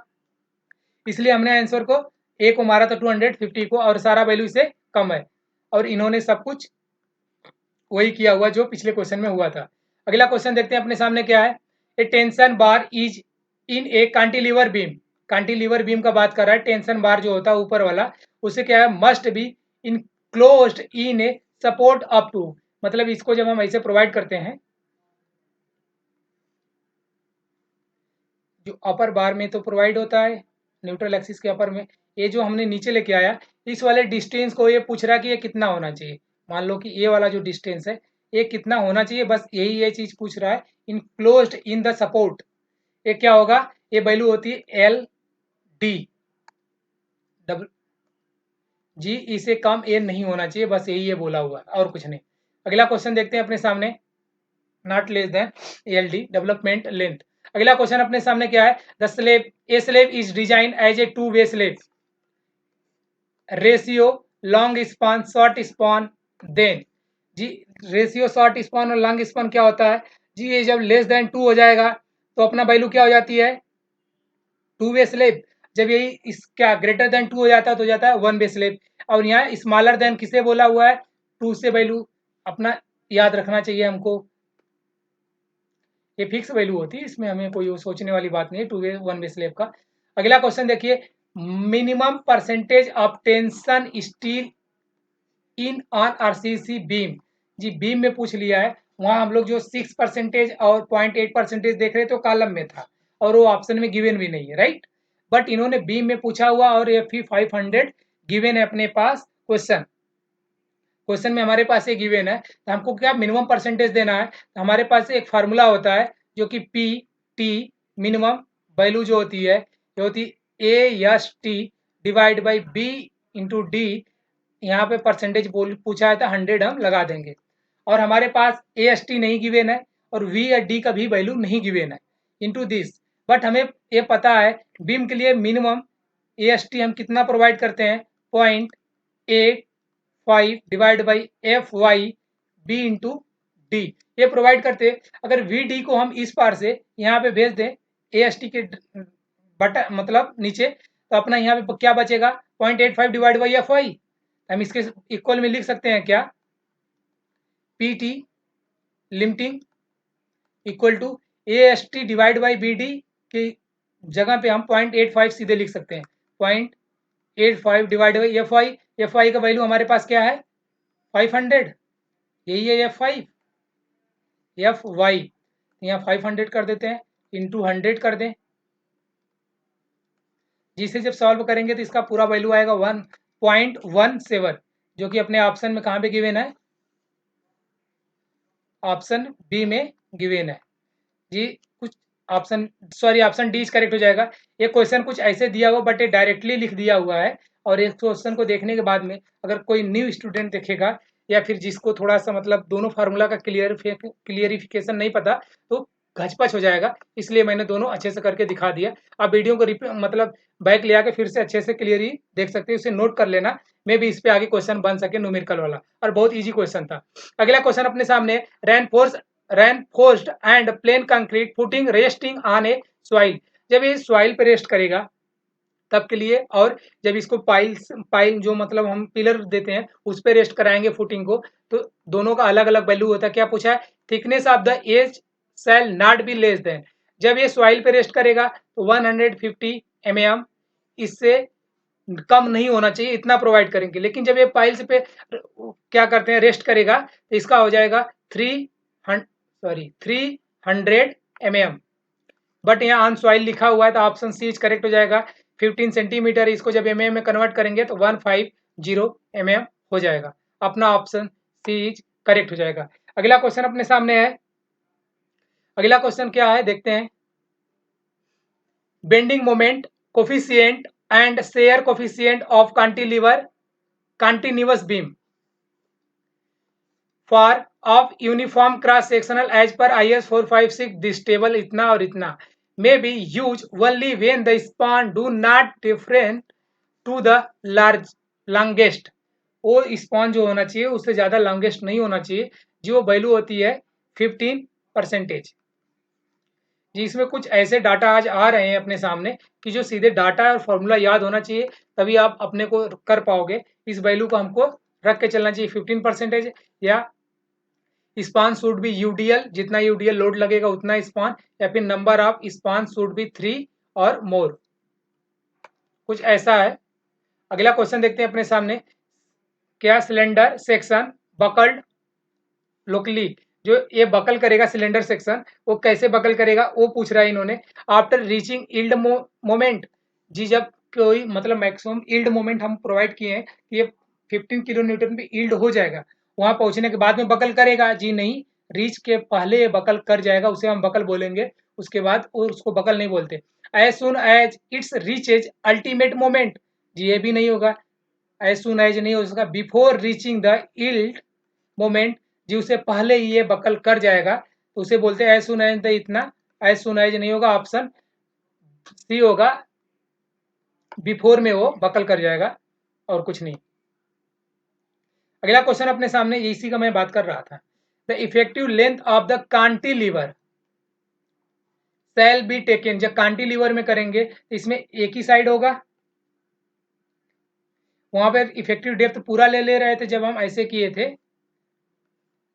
इसलिए हमने आंसर को ए को मारा था 250 को, और सारा वैल्यू से कम है, और इन्होंने सब कुछ वही किया हुआ जो पिछले क्वेश्चन में हुआ था। अगला क्वेश्चन देखते हैं अपने सामने क्या है। A tension bar is in a cantilever beam. Cantilever beam का बात कर रहा है, टेंशन बार जो होता है ऊपर वाला, उसे क्या है, must be enclosed in a support up to. मतलब इसको जब हम ऐसे प्रोवाइड करते हैं, जो अपर बार में तो प्रोवाइड होता है न्यूट्रल एक्सिस के अपर में, ये जो हमने नीचे लेके आया, इस वाले डिस्टेंस को ये पूछ रहा कि ये कितना होना चाहिए। मान लो कि ये वाला जो डिस्टेंस है ये कितना होना चाहिए, बस यही ये चीज पूछ रहा है। इनक्लोज्ड इन द सपोर्ट, ये क्या होगा, ये वैल्यू होती है LD डब्ल्यू जी, इसे कम ए नहीं होना चाहिए, बस यही ये बोला हुआ है और कुछ नहीं। अगला क्वेश्चन देखते हैं अपने सामने, not less than ALD development length. अगला क्वेश्चन अपने सामने क्या है, the slab a slab is design as a two way slab, ratio long span short span then. जी रेशियो शॉर्ट स्पान और लॉन्ग स्पान क्या होता है जी, ये जब लेस देन 2 हो जाएगा तो अपना वैल्यू क्या हो जाती है, टू वे स्लेव। जब यही इस क्या ग्रेटर देन 2 हो जाता है तो हो जाता है वन वे स्लेव। और यहाँ स्मॉलर देन किसे बोला हुआ है, 2 से वैल्यू अपना याद रखना चाहिए हमको, ये फिक्स वैल्यू होती है, इसमें हमें कोई सोचने वाली बात नहीं है two way one way slab का। अगला क्वेश्चन देखिए, minimum percentage of tension steel in on RCC beam. जी बीम में पूछ लिया है, वहां हम लोग जो 6% और 0.8% देख रहे थे कॉलम में था और वो ऑप्शन में गिवन भी नहीं है, राइट। बट इन्होंने बीम में पूछा हुआ और ये 500 गिवन है अपने पास। क्वेश्चन में हमारे पास ये गिवन है, तो हमको क्या मिनिमम परसेंटेज देना है, तो हमारे पास एक फार्मूला होता है जो कि पी टी मिनिमम वैल्यू जो होती है ये होती AST divide by B into D. यहाँ पे परसेंटेज बोल पूछा है तो 100 हम लगा देंगे। और हमारे पास AST नहीं गिवन है और V या D का भी वैल्यू नहीं गिवन है इंटू दिस। बट हमें ये पता है बीम के लिए मिनिमम AST हम कितना प्रोवाइड करते हैं, 0.85 divide by FY B into D, ये प्रोवाइड करते हैं। अगर VD को हम इस पार से यहाँ पे भेज दें AST के बटन मतलब नीचे, तो अपना यहाँ पे क्या बचेगा, 0.85 डिवाइड बाई FY। हम इसके इक्वल में लिख सकते हैं क्या, PT limiting equal to AST divide by BD की जगह पे हम 0.85 सीधे लिख सकते हैं, 0.85 डिवाइड बाई FY का वैल्यू हमारे पास क्या है 500, यही है FY। यहाँ 500 कर देते हैं इंटू 100 कर दें, जिसे जब सॉल्व करेंगे तो इसका पूरा वैल्यू आएगा 1.17, जो कि अपने ऑप्शन में कहाँ पे गिवन है, ऑप्शन बी में गिवन है जी। कुछ ऑप्शन डी करेक्ट हो जाएगा। ये क्वेश्चन कुछ ऐसे दिया हुआ बट ये डायरेक्टली लिख दिया हुआ है, और इस क्वेश्चन को देखने के बाद में अगर कोई न्यू स्टूडेंट देखेगा या फिर जिसको थोड़ा सा मतलब दोनों फार्मूला का क्लियरिफिकेशन नहीं पता तो घचपच हो जाएगा, इसलिए मैंने दोनों अच्छे से करके दिखा दिया। आप वीडियो को मतलब बैक ले आके फिर से अच्छे से क्लियरली देख सकते हैं, उसे नोट कर लेना, मे भी इस पे आगे क्वेश्चन बन सके न्यूमेरिकल वाला, और बहुत ईजी क्वेश्चन था। अगला क्वेश्चन अपने सामने, reinforced and plain concrete footing resting on a soil। जब ये सॉइल पे रेस्ट करेगा तब के लिए, और जब इसको पाइल जो मतलब हम पिलर देते हैं उस पे रेस्ट कराएंगे फुटिंग को, तो दोनों का अलग अलग वैल्यू होता है। क्या पूछा है, thickness of the edge shall not be less than. जब ये सॉइल पे रेस्ट करेगा तो 150 mm, इससे कम नहीं होना चाहिए, इतना प्रोवाइड करेंगे। लेकिन जब ये पाइल्स पे क्या करते हैं रेस्ट करेगा तो इसका हो जाएगा 300 mm। बट यहाँ ऑन सॉइल लिखा हुआ है तो ऑप्शन सी करेक्ट हो जाएगा। 15 सेंटीमीटर, इसको जब mm में कन्वर्ट करेंगे तो 150 mm हो जाएगा, अपना ऑप्शन सी करेक्ट हो जाएगा। अगला क्वेश्चन अपने सामने है, अगला क्वेश्चन क्या है देखते हैं, bending moment coefficient and shear coefficient of continuous beam for of uniform cross sectional as per IS 456 this table इतना और इतना may be used only when the span do not different to the longest। वो span जो होना चाहिए उससे ज्यादा longest नहीं होना चाहिए, जो वैल्यू होती है 15%। जी इसमें कुछ ऐसे डाटा आज आ रहे हैं अपने सामने कि जो सीधे डाटा और फॉर्मूला याद होना चाहिए, तभी आप अपने को कर पाओगे। इस वैल्यू को हमको रख के चलना चाहिए 15%, या स्पान शुड बी यूडीएल, जितना यूडीएल लोड लगेगा उतना स्पान, या फिर number of span should be 3 और मोर, कुछ ऐसा है। अगला क्वेश्चन देखते हैं अपने सामने, क्या सिलेंडर सेक्शन बकल्ड लोकली, जो ये बकल करेगा सिलेंडर सेक्शन, वो कैसे बकल करेगा वो पूछ रहा है इन्होंने। आफ्टर रीचिंग यील्ड मोमेंट, जी जब कोई मतलब मैक्सिमम यील्ड मोमेंट हम प्रोवाइड किए हैं कि ये 15 किलो न्यूटन पे यील्ड हो जाएगा, वहां पहुंचने के बाद में बकल करेगा, जी नहीं, रीच के पहले ये बकल कर जाएगा, उसे हम बकल बोलेंगे, उसके बाद और उसको बकल नहीं बोलते। As soon as it's reaches ultimate moment, जी ये भी नहीं होगा, एज सुन एज नहीं हो सकता, before reaching the yield moment जी उससे पहले ही ये बकल कर जाएगा तो उसे बोलते हैं एज सुन एज द इतना, एज सुन एज नहीं होगा, ऑप्शन सी होगा, बिफोर में वो बकल कर जाएगा और कुछ नहीं। अगला क्वेश्चन अपने सामने, इसी का मैं बात कर रहा था। The effective length of the cantilever shall be taken, जब कांटिलीवर में करेंगे तो इसमें एक ही साइड होगा, वहां पे इफेक्टिव डेप्थ पूरा ले रहे थे जब हम ऐसे किए थे,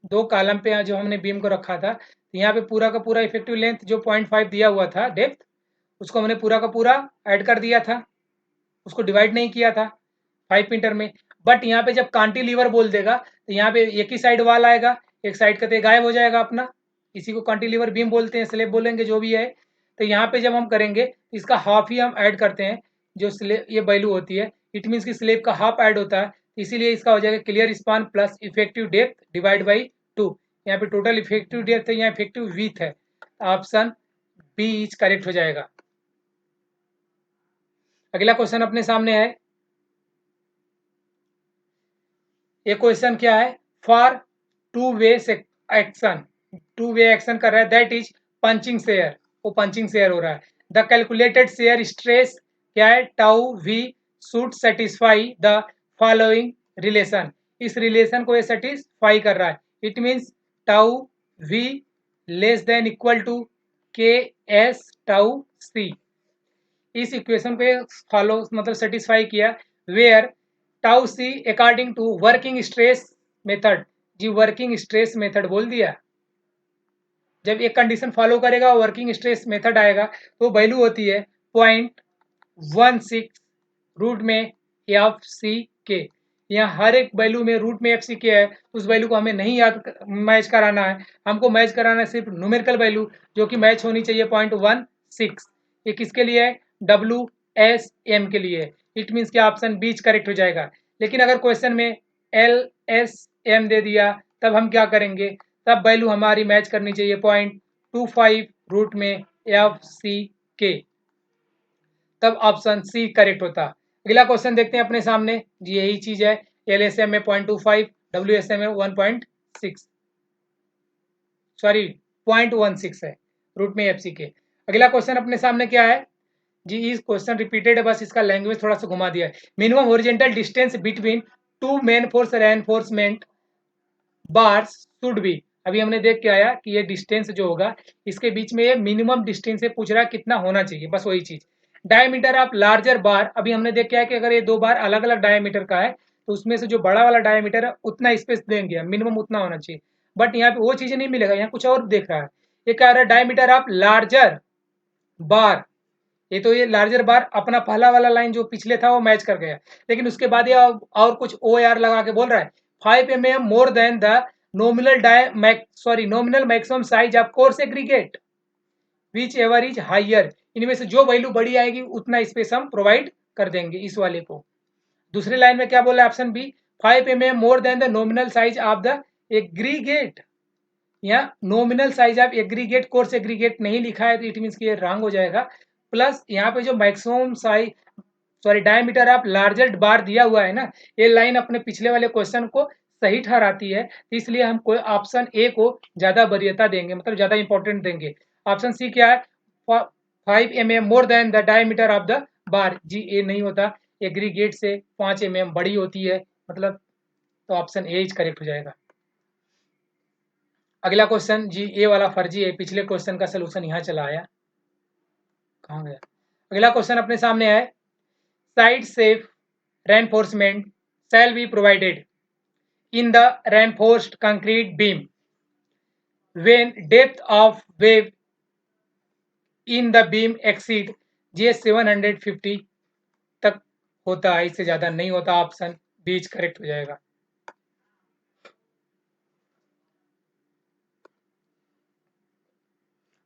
दो कॉलम पे जो हमने बीम को रखा था, तो यहाँ पे पूरा का पूरा इफेक्टिव लेंथ जो 0.5 दिया हुआ था डेप्थ, उसको हमने पूरा का पूरा ऐड कर दिया था, उसको डिवाइड नहीं किया था 5 मीटर में। बट यहाँ पे जब कांटिलीवर बोल देगा तो यहाँ पे एक ही साइड वाल आएगा, एक साइड का तो गायब हो जाएगा अपना, इसी को कांटिलीवर बीम बोलते हैं, स्लेब बोलेंगे जो भी है। तो यहाँ पे जब हम करेंगे इसका हाफ ही हम ऐड करते हैं, जो स्लेब ये वैल्यू होती है, इट मीन्स की स्लेब का हाफ ऐड होता है, इसीलिए इसका हो जाएगा clear span plus effective depth divide by 2। यहाँ पे टोटल इफेक्टिव डेप्थ है, यहाँ इफेक्टिव विड्थ है, ऑप्शन बी इज करेक्ट हो जाएगा। अगला क्वेश्चन अपने सामने है, ये क्वेश्चन क्या है, for two way action, two way action कर रहा है, दैट इज पंचिंग शेयर, वो पंचिंग शेयर हो रहा है। द कैलकुलेटेड शेयर स्ट्रेस क्या है, tau V should satisfy the following relation, इस रिलेशन को ये सेटिस्फाई कर रहा है, it means tau V less than equal to K S tau C, इस इक्वेशन पे फॉलो मतलब सेटिस्फाई किया, where tau C according to working stress method, ji working stress method बोल दिया, जब एक कंडीशन फॉलो करेगा वर्किंग स्ट्रेस मेथड आएगा तो वैल्यू होती है 0.16 रूट में एफ सी के, यहाँ हर एक वैल्यू में रूट में एफ सी के है, उस वैल्यू को हमें नहीं याद मैच कराना है, हमको मैच कराना है सिर्फ न्यूमेरिकल वैल्यू जो कि मैच होनी चाहिए 0.16, ये किसके लिए है, डब्ल्यू एस एम के लिए, इट मीन्स कि ऑप्शन बीच करेक्ट हो जाएगा। लेकिन अगर क्वेश्चन में एल एस एम दे दिया तब हम क्या करेंगे, तब वैल्यू हमारी मैच करनी चाहिए 0.25 रूट में एफ सी के, तब ऑप्शन सी करेक्ट होता। अगला क्वेश्चन देखते हैं अपने सामने, जी यही चीज है, एल एस एम में 0.25, डब्ल्यू एस एम में 1.6 सॉरी 0.16 है रूट में एफ सी के। अगला क्वेश्चन अपने सामने क्या है, जी इस क्वेश्चन रिपीटेड है, बस इसका लैंग्वेज थोड़ा सा घुमा दिया है। Minimum horizontal distance between two main force reinforcement bars should be, अभी हमने देख के आया कि ये डिस्टेंस जो होगा इसके बीच में ये मिनिमम डिस्टेंस से पूछ रहा है कितना होना चाहिए, बस वही चीज। डायमीटर ऑफ लार्जर बार, अभी हमने देख के आया कि अगर ये दो बार अलग अलग डायमीटर का है तो उसमें से जो बड़ा वाला डायमीटर है उतना स्पेस देंगे, मिनिमम उतना होना चाहिए, बट यहाँ पे वो चीज नहीं मिलेगा, यहाँ कुछ और देख रहा है, ये कह रहा है डायमीटर ऑफ लार्जर बार, ये तो ये लार्जर बार अपना पहला वाला लाइन जो पिछले था वो मैच कर गया, लेकिन उसके बाद ये और कुछ ओ आर लगा के बोल रहा है 5 mm more than the nominal maximum size of coarse aggregate which ever is higher, इनमें से जो वैल्यू बड़ी आएगी उतना स्पेस हम प्रोवाइड कर देंगे इस वाले को। दूसरी लाइन में क्या बोला option B, 5 mm more than the nominal size of the aggregate, यहाँ nominal size of aggregate coarse aggregate नहीं लिखा है तो इट मीन्स कि ये रॉन्ग हो जाएगा, प्लस यहाँ पे जो maximum size diameter of largest bar दिया हुआ है ना, ये लाइन अपने पिछले वाले क्वेश्चन को सही ठहराती है, इसलिए हम कोई ऑप्शन ए को ज्यादा वरीयता देंगे, मतलब ज्यादा इंपॉर्टेंट देंगे। ऑप्शन सी क्या है, 5 mm more than the diameter of the bar, जी ए नहीं होता, एग्रीगेट से 5 mm बड़ी होती है, मतलब तो ऑप्शन ए इज करेक्ट हो जाएगा। अगला क्वेश्चन, जी ए वाला फर्जी है, पिछले क्वेश्चन का सोल्यूशन यहाँ चला आया, कहाँ गया। अगला क्वेश्चन अपने सामने है, side safe reinforcement shall be provided in the reinforced concrete beam when depth of wave in the beam exceed GS 750 तक होता है, इससे ज्यादा नहीं होता, ऑप्शन बीच करेक्ट हो जाएगा।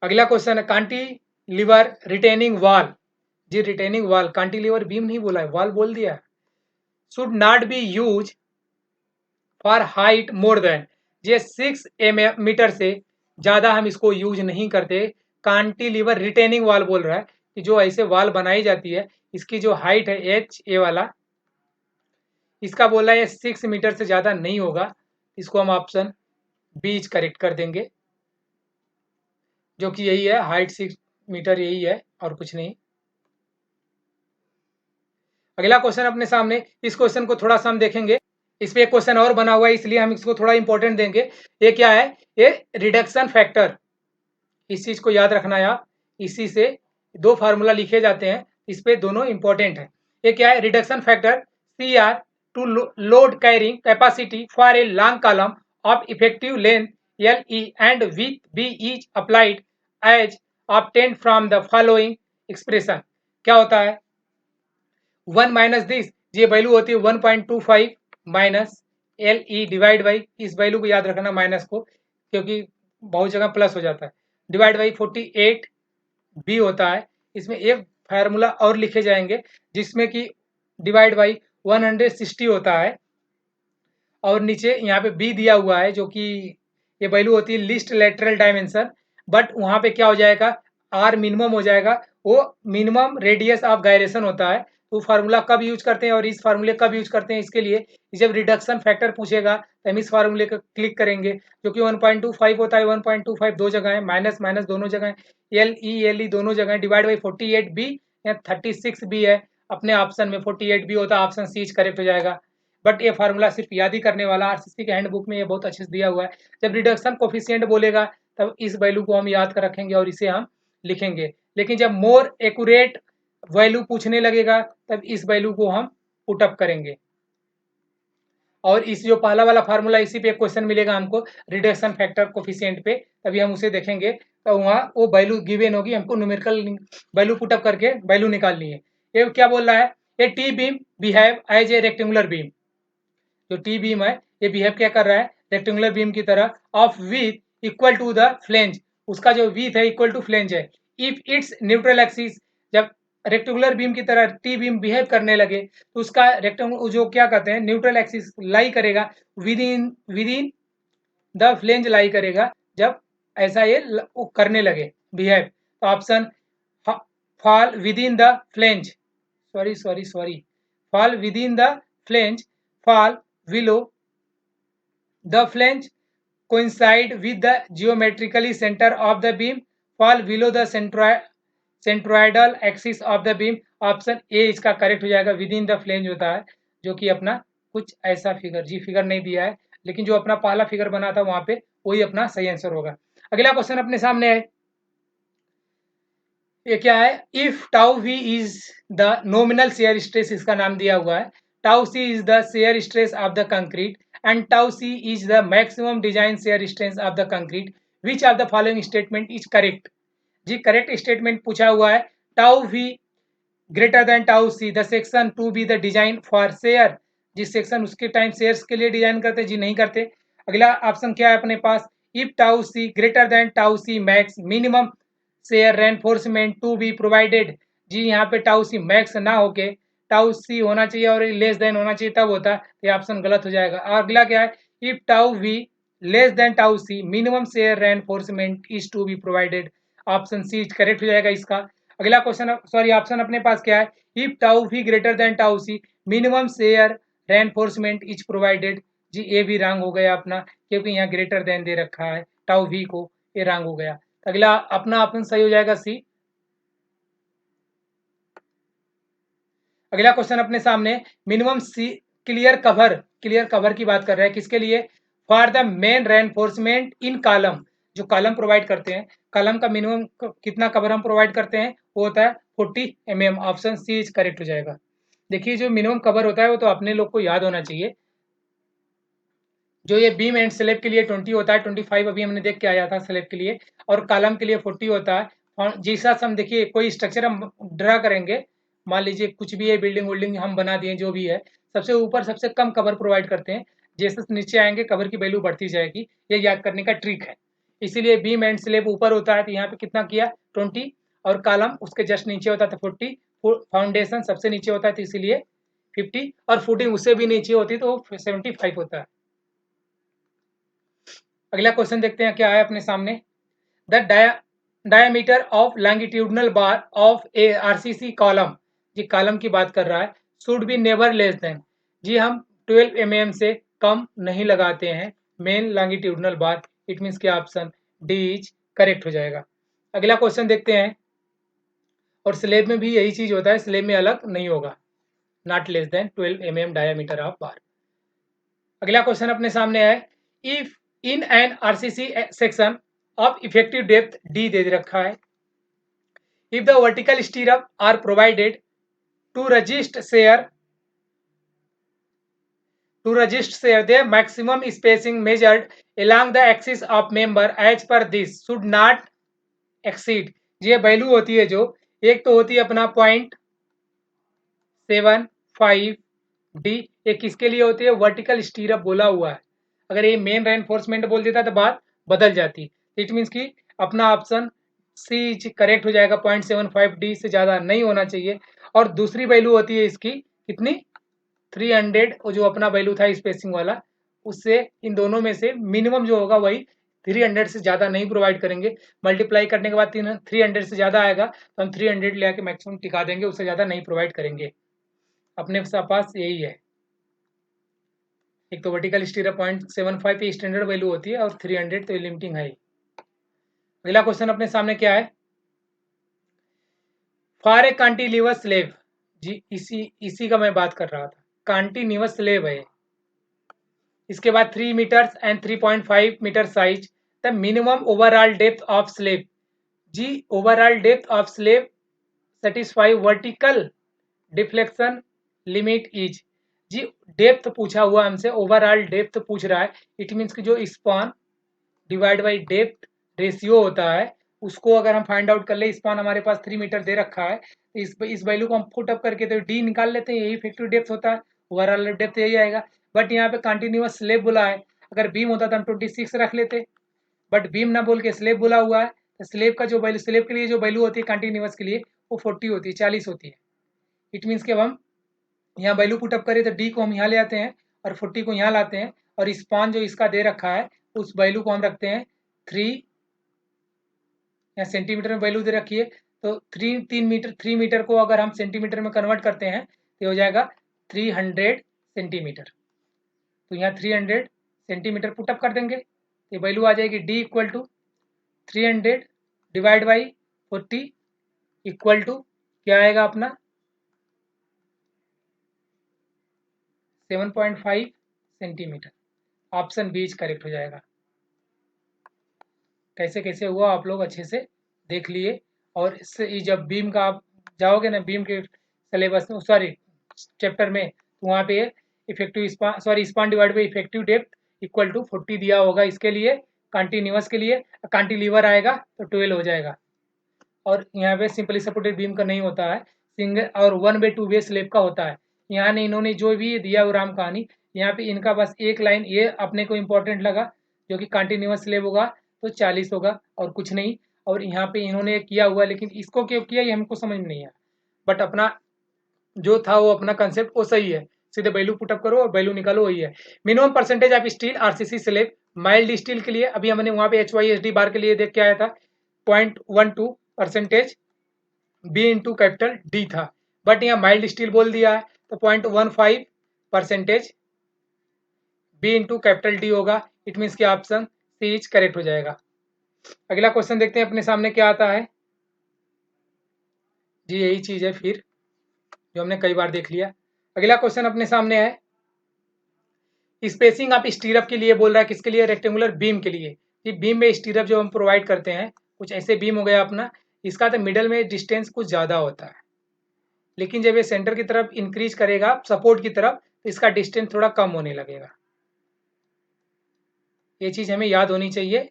अगला क्वेश्चन है, कांटिलीवर रिटेनिंग वॉल, जी रिटेनिंग वॉल, कांटिलीवर बीम नहीं बोला है, वॉल बोल दिया, should not be use for height more than, ये 6 मीटर से ज्यादा हम इसको यूज नहीं करते, कांटिलीवर रिटेनिंग वॉल बोल रहा है कि जो ऐसे वॉल बनाई जाती है इसकी जो हाइट है एच ए वाला, इसका बोला है 6 मीटर से ज्यादा नहीं होगा, इसको हम ऑप्शन बीच करेक्ट कर देंगे, जो कि यही है, हाइट 6 मीटर यही है और कुछ नहीं। अगला क्वेश्चन अपने सामने, इस क्वेश्चन को थोड़ा सा हम देखेंगे, इस पे एक क्वेश्चन और बना हुआ है इसलिए हम इसको थोड़ा इंपॉर्टेंट देंगे। ये क्या है, ये रिडक्शन फैक्टर, इस चीज को याद रखना है आप, इसी से दो फार्मूला लिखे जाते हैं, इस पे दोनों इंपॉर्टेंट है। ये क्या है, reduction factor C R to load carrying capacity for a long column of effective length L E and width B is applied as obtained from the following expression. क्या होता है, 1 माइनस दिस, ये value होती है 1.25 minus L E divide by, इस value को याद रखना माइनस को, क्योंकि बहुत जगह प्लस हो जाता है, डिवाइड बाई 48 बी होता है। इसमें एक फार्मूला और लिखे जाएंगे जिसमें कि डिवाइड बाई 160 होता है, और नीचे यहाँ पे बी दिया हुआ है जो कि ये वैल्यू होती है लिस्ट लेटरल डायमेंशन, बट वहाँ पे क्या हो जाएगा, आर मिनिमम हो जाएगा, वो मिनिमम रेडियस ऑफ गायरेशन होता है। तो फार्मूला कब यूज करते हैं और इस फार्मूले कब यूज करते हैं, इसके लिए जब रिडक्शन फैक्टर पूछेगा तो हम इस फार्मूले को क्लिक करेंगे, जो कि 1.25 होता है, 1.25 दो जगह है, माइनस माइनस दोनों जगह है, एल ई दोनों जगह है, डिवाइड बाई 48 बी या 36 बी है, अपने ऑप्शन में 48 बी होता है, ऑप्शन सी करेक्ट हो जाएगा। बट ये फार्मूला सिर्फ याद ही करने वाला, आरसीसी के हैंडबुक में ये बहुत अच्छे से दिया हुआ है। जब रिडक्शन कोफिशिएंट बोलेगा तब इस वैल्यू को हम याद कर रखेंगे और इसे हम लिखेंगे, लेकिन जब मोर एक्यूरेट वैल्यू पूछने लगेगा तब इस वैल्यू को हम पुटअप करेंगे। और इस जो पहला वाला फार्मूला, इसी पे एक क्वेश्चन मिलेगा हमको रिडक्शन फैक्टर कोफिशिएंट पे, तभी हम उसे देखेंगे, तो वहाँ वो वैल्यू गिवन होगी, हमको न्यूमेरिकल वैल्यू पुटअप करके वैल्यू निकालनी है। ये क्या बोल रहा है, a T beam behave as a rectangular beam, जो टी बीम है ये बिहेव क्या कर रहा है, रेक्टेंगुलर बीम की तरह, of width equal to the flange, उसका जो विथ है इक्वल टू फ्लेंज है। इफ इट्स न्यूट्रल एक्सिस, जब रेक्टेंगुलर बीम की तरह टी बीम बिहेव करने लगे तो उसका रेक्टेंगुलर जो क्या कहते हैं, न्यूट्रल एक्सिस लाई करेगा विद इन द फ्लेंज लाई करेगा, जब ऐसा ये करने लगे बिहेव, तो option fall with in the flange, sorry fall within the flange, fall below the flange, coincide with the geometrically center of the beam, fall below the centroidal axis of the beam। Option A इसका correct हो जाएगा, with in the flange होता है, जो कि अपना कुछ ऐसा फिगर, जी फिगर नहीं दिया है, लेकिन जो अपना पहला फिगर बना था वहां पे वही अपना सही आंसर होगा। अगला क्वेश्चन अपने सामने है, ये क्या है, if tau V is the nominal shear stress, इसका नाम दिया हुआ है, tau C is the shear stress of the concrete and tau C is the maximum design shear stress of the concrete, which of the following statement is correct. जी correct statement पूछा हुआ है, tau we greater than tau C the section to be the design for shear, जिस section उसके time shares के लिए design करते, जी नहीं करते। अगला ऑप्शन क्या है अपने पास, if tau c greater than tau c max minimum shear reinforcement to be provided, जी यहाँ पे टाउ सी मैक्स ना होके टाउ सी होना चाहिए और लेस देन होना चाहिए, तब होता, ये ऑप्शन गलत हो जाएगा। और अगला क्या है, if tau V less than tau C minimum shear reinforcement is to be provided, option C correct हो जाएगा इसका। अगला क्वेश्चन, सॉरी ऑप्शन अपने पास क्या है, if tau we greater than tau C minimum shear reinforcement is provided, जी ये भी रंग हो गया अपना, क्योंकि यहाँ ग्रेटर देन दे रखा है टाउ वी को, ये रंग हो गया। अगला अपना ऑप्शन सही हो जाएगा सी। अगला क्वेश्चन अपने सामने, मिनिमम सी क्लियर कवर की बात कर रहा है, किसके लिए, for the main reinforcement in column, जो कॉलम प्रोवाइड करते हैं, कॉलम का मिनिमम कितना कवर हम प्रोवाइड करते हैं, वो होता है 40 mm, option C is correct हो जाएगा। देखिए जो मिनिमम कवर होता है वो तो अपने लोग को याद होना चाहिए, जो ये बीम एंड स्लैब के लिए 20 होता है, 25 अभी हमने देख के आया था स्लैब के लिए, और कॉलम के लिए 40 होता है। और जैसा हम देखिए कोई स्ट्रक्चर हम ड्रा करेंगे, मान लीजिए कुछ भी है, बिल्डिंग विल्डिंग हम बना दिए जो भी है, सबसे ऊपर सबसे कम कवर प्रोवाइड करते हैं, जैसे नीचे आएंगे कवर की वैल्यू बढ़ती जाएगी, ये याद करने का ट्रिक है। इसीलिए बीम एंड स्लैब ऊपर होता है तो यहाँ पे कितना किया 20, और कॉलम उसके जस्ट नीचे होता है तो 40, फाउंडेशन सबसे नीचे होता है तो इसीलिए 50, और फुटिंग उससे भी नीचे होती तो 75 होता है। अगला क्वेश्चन देखते हैं क्या है अपने सामने, the diameter of longitudinal bar of a RCC column, जी कॉलम की बात कर रहा है, should be never less than, जी हम 12 mm से कम नहीं लगाते हैं, main longitudinal bar, it means क्या ऑप्शन डी इज करेक्ट हो जाएगा। अगला क्वेश्चन देखते हैं, और स्लेब में भी यही चीज होता है, स्लेब में अलग नहीं होगा, not less than 12 mm diameter of bar. अगला क्वेश्चन अपने सामने है, if in an RCC section of effective depth D दे रखा है, if the vertical stirrup are provided to resist shear the maximum spacing measured along the axis of member as per this should not exceed। ये value होती है जो, एक तो होती है अपना 0.75 डी, एक किसके लिए होती है, वर्टिकल स्टीरअप बोला हुआ है। अगर ये मेन रेनफोर्समेंट बोल देता तो बात बदल जाती। इट मीन्स कि अपना ऑप्शन सी करेक्ट हो जाएगा, 0.75 डी से ज़्यादा नहीं होना चाहिए। और दूसरी वैल्यू होती है इसकी कितनी, 300, और जो अपना वैल्यू था स्पेसिंग वाला, उससे इन दोनों में से मिनिमम जो होगा वही 300 से ज़्यादा नहीं प्रोवाइड करेंगे। मल्टीप्लाई करने के बाद 300 से ज़्यादा आएगा तो हम 300 ले आके मैक्सिमम टिका देंगे, उससे ज़्यादा नहीं प्रोवाइड करेंगे। अपने पास यही है, एक तो वर्टिकल स्टीरअप 0.75 पे स्टैंडर्ड वैल्यू होती है और 300 तो लिमिटिंग है। अगला क्वेश्चन अपने सामने क्या है, फॉर ए कांटिलीवर स्लेब, जी इसी का मैं बात कर रहा था, कांटिन्यूअस स्लेब है। इसके बाद 3 metres and 3.5 metre size, the minimum overall depth of slab, जी overall depth of slab satisfy vertical deflection limit is, जी डेप्थ पूछा हुआ हमसे, ओवरऑल डेप्थ पूछ रहा है। इट मीन्स कि जो span divide by depth ratio होता है उसको अगर हम फाइंड आउट कर ले, स्पान हमारे पास 3 मीटर दे रखा है, इस वैल्यू को हम पुट अप करके तो डी निकाल लेते हैं, यही इफेक्टिव डेप्थ होता है, ओवरऑल डेप्थ यही आएगा। बट यहाँ पे कंटिन्यूअस स्लेब बोला है, अगर बीम होता तो हम 26 रख लेते, बट बीम ना बोल के स्लेब बोला हुआ है, तो स्लेब का जो वैल्यू, स्लेब के लिए जो वैल्यू होती है कंटिन्यूअस के लिए वो 40 होती है, 40 होती है। इट मीन्स कि अब हम यहाँ वैल्यू पुट अप करें तो डी को हम यहाँ ले आते हैं और 40 को यहाँ लाते हैं, और स्पान जो इसका दे रखा है उस वैल्यू को हम रखते हैं 3, या सेंटीमीटर में वैल्यू दे रखी है तो 3 मीटर को अगर हम सेंटीमीटर में कन्वर्ट करते हैं तो हो जाएगा 300 सेंटीमीटर। तो यहाँ 300 सेंटीमीटर पुटअप कर देंगे तो वैल्यू आ जाएगी D equal to 300 divide by 40 equal to क्या आएगा अपना 7.5 सेंटीमीटर। ऑप्शन बी करेक्ट हो जाएगा। कैसे कैसे हुआ आप लोग अच्छे से देख लिए, और इससे जब बीम का आप जाओगे ना, बीम के सिलेबस में, सॉरी चैप्टर में, तो वहाँ पे effective span, sorry span divide by effective depth equal to 40 दिया होगा इसके लिए, कंटिन्यूअस के लिए कैंटिलीवर आएगा तो 12 हो जाएगा। और यहाँ पे सिंपली सपोर्टेड बीम का नहीं होता है, सिंगल और 1 वे 2 वे स्लेब का होता है। यहाँ ने इन्होंने जो भी दिया वो राम कहानी, यहाँ पे इनका बस एक लाइन ये अपने को इम्पोर्टेंट लगा, जो कि कंटिन्यूअस स्लेब होगा तो 40 होगा और कुछ नहीं। और यहाँ पे इन्होंने किया हुआ, लेकिन इसको क्यों किया ये हमको समझ में नहीं आया, बट अपना जो था वो अपना कंसेप्ट वो सही है, सीधे वैल्यू पुटअप करो और वैल्यू निकालो, वही है। Minimum percentage of steel RCC slab, mild steel के लिए अभी हमने वहाँ पे HYSD बार के लिए देख के आया था 0.12% बी इंटू कैपिटल डी था, बट यहाँ माइल्ड स्टील बोल दिया है तो 0.15% बी इंटू कैपिटल डी होगा। इट मीन्स कि ऑप्शन सी इज करेक्ट हो जाएगा। अगला क्वेश्चन देखते हैं अपने सामने क्या आता है, जी यही चीज है फिर जो हमने कई बार देख लिया। अगला क्वेश्चन अपने सामने है, स्पेसिंग ऑफ स्टीरअप के लिए बोल रहा है, किसके लिए, रेक्टेंगुलर बीम के लिए। कि बीम में स्टीरअप जो हम प्रोवाइड करते हैं, कुछ ऐसे बीम हो गया अपना, इसका तो मिडल में डिस्टेंस कुछ ज़्यादा होता है, लेकिन जब ये सेंटर की तरफ इंक्रीज करेगा सपोर्ट की तरफ तो इसका डिस्टेंस थोड़ा कम होने लगेगा। ये चीज़ हमें याद होनी चाहिए,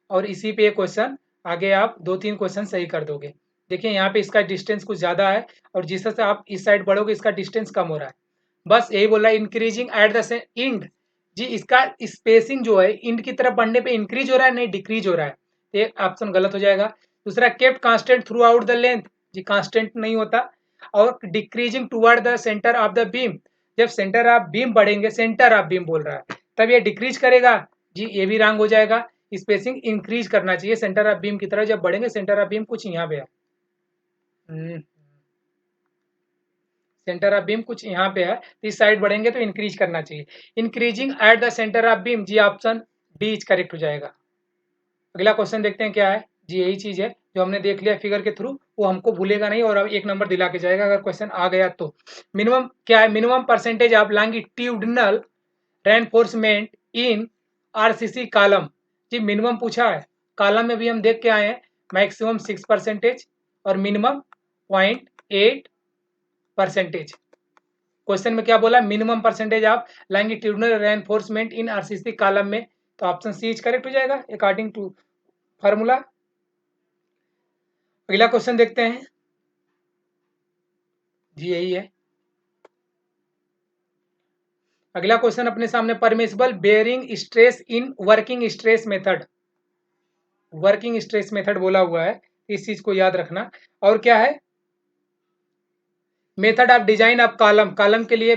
और इसी पे क्वेश्चन आगे आप 2-3 क्वेश्चन सही कर दोगे। देखिए यहाँ पे इसका डिस्टेंस कुछ ज़्यादा है, और जिस तरह से आप इस साइड बढ़ोगे इसका डिस्टेंस कम हो रहा है, बस यही बोल रहा है इंक्रीजिंग एट द इंड। जी इसका स्पेसिंग जो है इंड की तरफ बढ़ने पे इंक्रीज हो रहा है, नहीं डिक्रीज हो रहा है, तो ये ऑप्शन गलत हो जाएगा। दूसरा kept constant throughout the length, जी कांस्टेंट नहीं होता। और decreasing toward the centre of the beam, जब सेंटर ऑफ बीम बढ़ेंगे, सेंटर ऑफ बीम बोल रहा है, तब ये डिक्रीज करेगा, जी ये भी रॉन्ग हो जाएगा। स्पेसिंग इंक्रीज करना चाहिए सेंटर ऑफ बीम की तरफ, जब बढ़ेंगे सेंटर ऑफ बीम कुछ यहाँ पे है, सेंटर ऑफ बीम कुछ यहाँ पे है, तो इस साइड बढ़ेंगे तो इंक्रीज करना चाहिए। Increasing at the centre of beam, जी ऑप्शन डी इज करेक्ट हो जाएगा। अगला क्वेश्चन देखते हैं क्या है। जी यही चीज है जो हमने देख लिया फिगर के थ्रू, वो हमको भूलेगा नहीं और अब 1 नंबर दिला के जाएगा अगर क्वेश्चन आ गया तो। मिनिमम क्या है, minimum percentage of longitudinal reinforcement in RCC column. जी मिनिमम पूछा है, कॉलम में भी हम देख के आए हैं मैक्सिमम 6% और मिनिमम 0.8%। क्वेश्चन में क्या बोला, minimum percentage of longitudinal reinforcement in RCC column में, तो ऑप्शन सी इज करेक्ट हो जाएगा अकॉर्डिंग टू फार्मूला। अगला क्वेश्चन देखते हैं। जी यही है अगला क्वेश्चन अपने सामने, permissible bearing stress in working stress method. Working stress method बोला हुआ है, इस चीज को याद रखना। और क्या है, method of design of column, column के लिए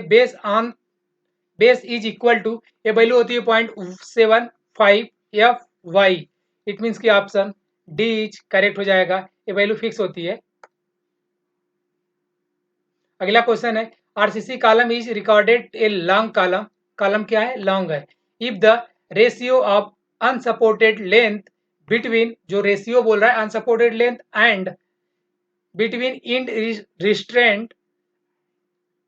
बेस इज इक्वल टू, ये वैल्यू होती है 0.75 एफ वाई। इट मीन्स की ऑप्शन डी इज करेक्ट हो जाएगा, ये वैल्यू फिक्स होती है। अगला क्वेश्चन है, RCC column is recorded a long column, column क्या है, लॉन्ग है। If the ratio of unsupported length between, जो रेशियो बोल रहा है unsupported length and between end restraint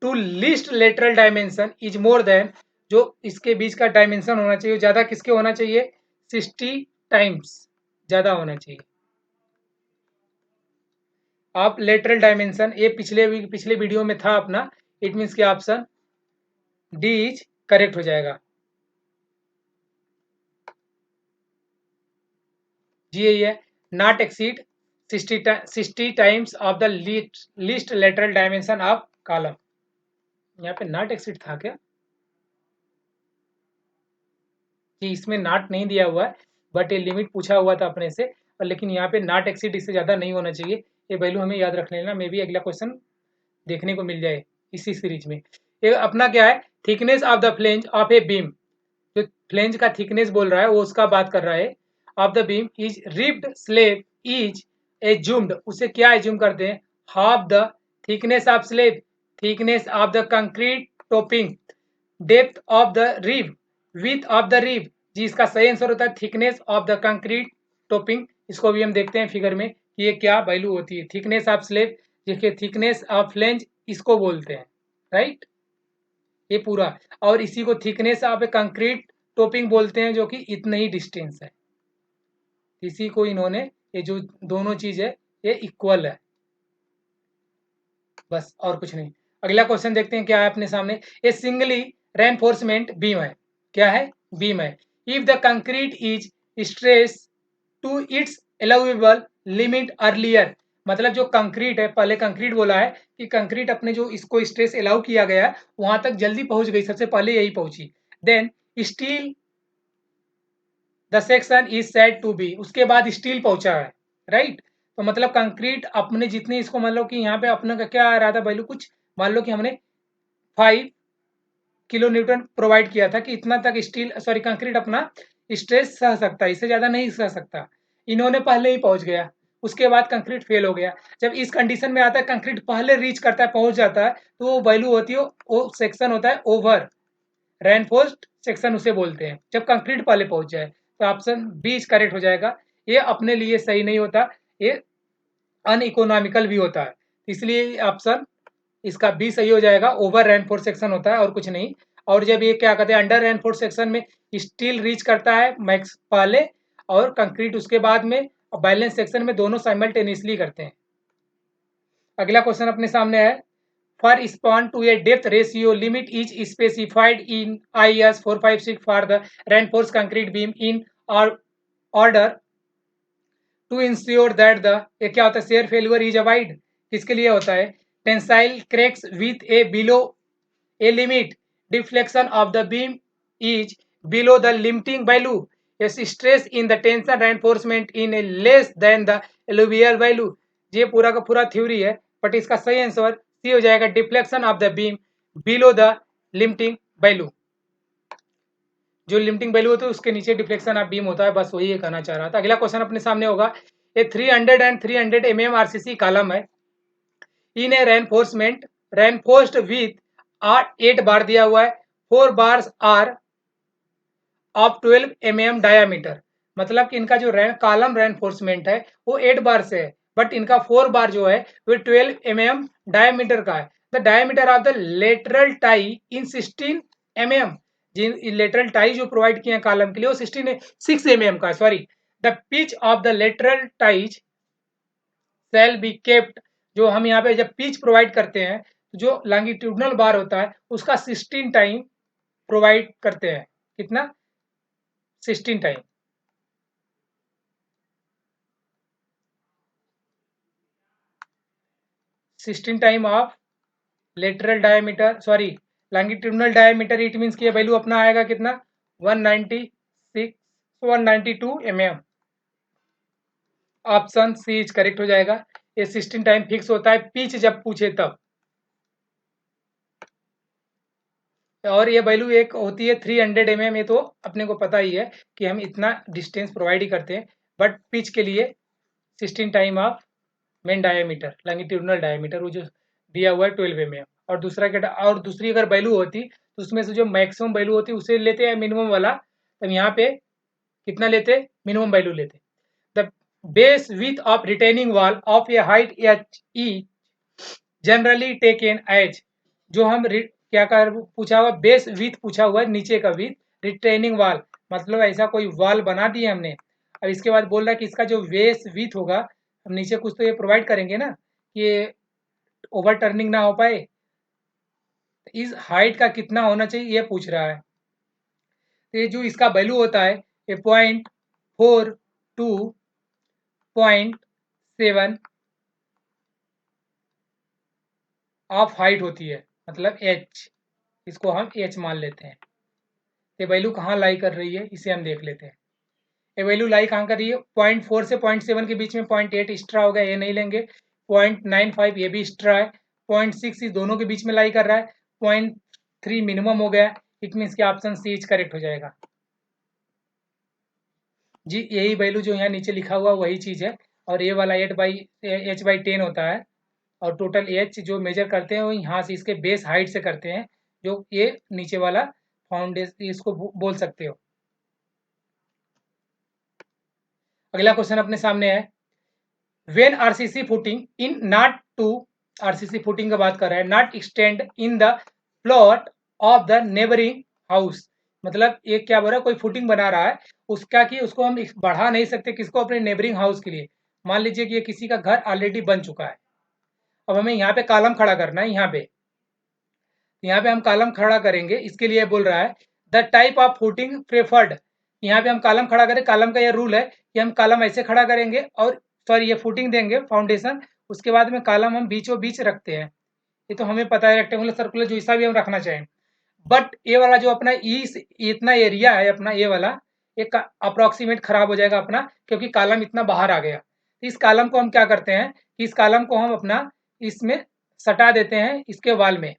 to least lateral dimension is more than, जो इसके बीच का डायमेंशन होना चाहिए ज्यादा किसके होना चाहिए, 60 टाइम्स ज्यादा होना चाहिए। आप लेटरल डायमेंशन, ये पिछले वीडियो में था अपना, इट मीन्स कि ऑप्शन डी इज करेक्ट हो जाएगा। जी यही है, not exceed 60 times of the least lateral dimension of column. यहाँ पे नॉट एक्सीड था क्या, कि इसमें नॉट नहीं दिया हुआ है, बट ये लिमिट पूछा हुआ था अपने से, और लेकिन यहाँ पे नॉट एक्सीड इससे ज़्यादा नहीं होना चाहिए। ये वैल्यू हमें याद रख लेना, मे भी अगला क्वेश्चन देखने को मिल जाए इसी सीरीज में। ये अपना क्या है, thickness of the flange of a beam, जो फ्लेंज का थिकनेस बोल रहा है वो उसका बात कर रहा है। Of the beam is ribbed slab is assumed, उसे क्या एज्यूम करते हैं, half the thickness of slab, thickness of the concrete topping, depth of the rib, width of the rib. जी इसका सही आंसर होता है thickness of the concrete topping. इसको भी हम देखते हैं फिगर में कि ये क्या वैल्यू होती है, थिकनेस ऑफ स्लेब, देखिए थिकनेस ऑफ फ्लेंज इसको बोलते हैं, राइट, ये पूरा। और इसी को thickness of A concrete topping बोलते हैं, जो कि इतना ही डिस्टेंस है। इसी को इन्होंने, ये जो दोनों चीज है ये इक्वल है, बस और कुछ नहीं। अगला क्वेश्चन देखते हैं क्या है अपने सामने, ये सिंगली रेनफोर्समेंट बीम है, क्या है, बीम है। If the concrete is stress to its allowable limit earlier, मतलब जो कंक्रीट है, पहले कंक्रीट बोला है कि कंक्रीट अपने जो इसको स्ट्रेस अलाउ किया गया है वहां तक जल्दी पहुंच गई, सबसे पहले यही पहुंची। Then steel the section is said to be, उसके बाद स्टील पहुंचा है, राइट। तो मतलब कंक्रीट अपने जितनी, इसको मान लो कि यहाँ पे अपने का क्या आ रहा था वैल्यू, कुछ मान लो कि हमने 5 किलो न्यूटन प्रोवाइड किया था कि इतना तक स्टील सॉरी कंक्रीट अपना स्ट्रेस सह सकता है, इससे ज्यादा नहीं सह सकता। इन्होंने पहले ही पहुंच गया, उसके बाद कंक्रीट फेल हो गया। जब इस कंडीशन में आता है कंक्रीट पहले रीच करता है, पहुंच जाता है, तो वो वैल्यू होती है, वो सेक्शन होता है ओवर रेनफोर्स्ड सेक्शन उसे बोलते हैं, जब कंक्रीट पहले पहुंच जाए। तो ऑप्शन बी करेक्ट हो जाएगा। ये अपने लिए सही नहीं होता, ये अनइकोनॉमिकल भी होता है, इसलिए ऑप्शन इसका बी सही हो जाएगा। ओवर रेनफोर्स सेक्शन होता है और कुछ नहीं। और जब ये क्या कहते हैं, अंडर रेनफोर्स सेक्शन में स्टील रीच करता है मैक्स पहले और कंक्रीट उसके बाद में, और बैलेंस सेक्शन में दोनों साइमल्टेनियसली करते हैं। अगला क्वेश्चन अपने सामने है, for span to a depth ratio limit is specified in IS 456 for the reinforced concrete beam in order to ensure that the, ये क्या होता है, shear failure is avoid, किसके लिए होता है, tensile cracks with a below a limit deflection of the beam is below the limiting value, yes stress in the tension reinforcement in a less than the alluvial value। ये पूरा का पूरा theory है, but इसका सही answer C हो जाएगा, deflection of the beam below the limiting value. जो लिमिटिंग वैल्यू होती है उसके नीचे डिफ्लेक्शन ऑफ बीम होता है, बस वही कहना चाह रहा था। अगला क्वेश्चन अपने सामने होगा, ये 300 एंड 300 mm आरसीसी कॉलम है in a reinforcement reinforced with 8 bar दिया हुआ है, 4 bars are of 12 mm diameter, मतलब कि इनका जो कॉलम रेनफोर्समेंट है वो 8 बार से है, बट इनका 4 बार जो है वो 12 mm डायामीटर का है। The diameter of the lateral tie in 16 mm, जिन लेटरल टाई जो प्रोवाइड किए हैं कॉलम के लिए वो 6 mm का है, sorry. The pitch of the lateral ties shall be kept, जो हम यहाँ पे जब पिच प्रोवाइड करते हैं तो जो लॉन्गिट्यूडनल बार होता है उसका 16 टाइम प्रोवाइड करते हैं। कितना? 16 time. Sixteen time of lateral diameter, sorry longitudinal diameter, it means की वैल्यू अपना आएगा कितना? 196 192 mm। Option C is correct हो जाएगा। ये 16 टाइम फिक्स होता है पिच जब पूछे तब। और ये वैल्यू एक होती है 300 mm, ये तो अपने को पता ही है कि हम इतना डिस्टेंस प्रोवाइड ही करते हैं, बट पिच के लिए 16 time of main diameter, longitudinal diameter वो जो दिया हुआ है 12 mm। और दूसरा क्या, और दूसरी अगर वैल्यू होती तो उसमें से जो मैक्सिमम वैल्यू होती उसे लेते हैं मिनिमम वाला, तब यहाँ पे कितना लेते? मिनिमम वैल्यू लेते। The base width of retaining wall of a height H E generally taken as, जो हम क्या कर पूछा हुआ, बेस विथ पूछा हुआ है, नीचे का विथ, रिटेनिंग वॉल मतलब ऐसा कोई वॉल बना दिए हमने। अब इसके बाद बोल रहा है कि इसका जो बेस विथ होगा, हम नीचे कुछ तो ये प्रोवाइड करेंगे ना, ये ओवर टर्निंग ना हो पाए। इस हाइट का कितना होना चाहिए ये पूछ रहा है। तो ये जो इसका वैल्यू होता है ये 0.42 0.7 ऑफ हाइट होती है, मतलब एच, इसको हम एच मान लेते हैं। ये वैल्यू कहाँ लाई कर रही है इसे हम देख लेते हैं। ये वैल्यू लाई कहाँ कर रही है? 0.4 से 0.7 के बीच में। 0.8 एक्स्ट्रा हो गया, ये नहीं लेंगे। 0.95 ये भी एक्स्ट्रा है। 0.6 इस दोनों के बीच में लाई कर रहा है। 0.3 मिनिमम हो गया। इट मीन्स कि ऑप्शन सी इज करेक्ट हो जाएगा जी। यही वैल्यू जो यहाँ नीचे लिखा हुआ वही चीज़ है, और ये वाला H/10 होता है, और टोटल एच जो मेजर करते हैं वो यहाँ से इसके बेस हाइट से करते हैं, जो ये नीचे वाला फाउंडेशन इसको बोल सकते हो। अगला क्वेश्चन अपने सामने है, when RCC footing in not to, RCC footing का बात कर रहा है, not extend in the plot of the neighbouring house, मतलब ये क्या बोल रहा है, कोई फुटिंग बना रहा है उसका कि उसको हम बढ़ा नहीं सकते, किसको? अपने नेबरिंग हाउस के लिए। मान लीजिए कि ये किसी का घर ऑलरेडी बन चुका है, अब हमें यहाँ पे कॉलम खड़ा करना है, यहाँ पे हम कॉलम खड़ा करेंगे, इसके लिए बोल रहा है the type of footing preferred. यहाँ पे हम कॉलम खड़ा करें, कॉलम का ये रूल है कि हम कॉलम ऐसे खड़ा करेंगे, और सॉरी ये फुटिंग देंगे फाउंडेशन, उसके बाद में कॉलम हम बीचों बीच रखते हैं। ये तो हमें पता है, रेक्टेंगुलर सर्कुलर जो ऐसा भी हम रखना चाहें। बट ये वाला जो अपना इतना एरिया है अपना, ये वाला एक अप्रोक्सीमेट खराब हो जाएगा अपना, क्योंकि कॉलम इतना बाहर आ गया। इस कॉलम को हम क्या करते हैं कि इस कॉलम को हम अपना इसमें सटा देते हैं, इसके वाल में,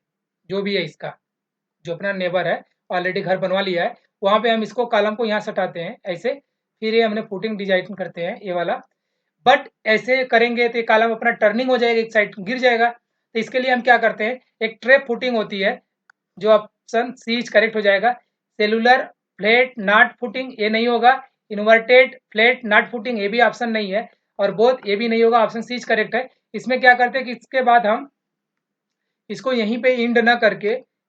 जो भी है इसका, जो अपना नेबर है ऑलरेडी घर बनवा लिया है, वहाँ पे हम इसको कॉलम को यहाँ सटाते हैं ऐसे, फिर ये हमने फुटिंग डिजाइन करते हैं ये वाला। बट ऐसे करेंगे तो ये कॉलम अपना टर्निंग हो जाएगा, एक साइड गिर जाएगा। तो इसके लिए हम क्या करते हैं, एक ट्रैप फुटिंग होती है, जो ऑप्शन सी करेक्ट हो जाएगा। सेलुलर फ्लैट नॉट फुटिंग ये नहीं होगा, इन्वर्टेड फ्लैट नॉट फुटिंग ये भी ऑप्शन नहीं है, और बोथ ये भी नहीं होगा, ऑप्शन सी करेक्ट है। इसमें क्या करते हैं कि इसके बाद हम इसको यहीं पे इंड ना करके,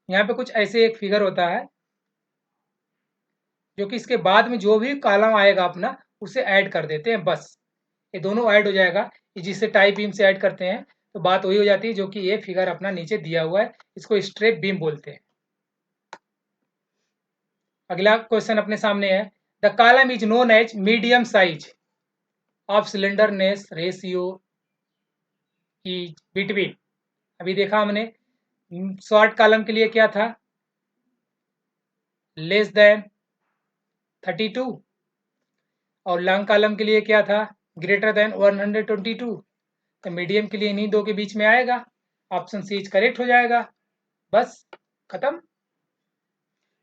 यहाँ पे कुछ ऐसे एक फिगर होता है, जो कि इसके बाद में जो भी कॉलम आएगा अपना उसे ऐड कर देते हैं, बस ये दोनों ऐड हो जाएगा। जिससे टाई बीम से ऐड करते हैं तो बात वही हो जाती है, जो कि ये फिगर अपना नीचे दिया हुआ है, इसको स्ट्रेप बीम बोलते हैं। अगला क्वेश्चन अपने सामने है, the column is known as medium size of slenderness ratio is between. अभी देखा हमने शॉर्ट कॉलम के लिए क्या था, लेस देन 32, और लॉन्ग कॉलम के लिए क्या था, ग्रेटर देन 122। तो मीडियम के लिए इन्हीं दो के बीच में आएगा, ऑप्शन सी करेक्ट हो जाएगा, बस खत्म।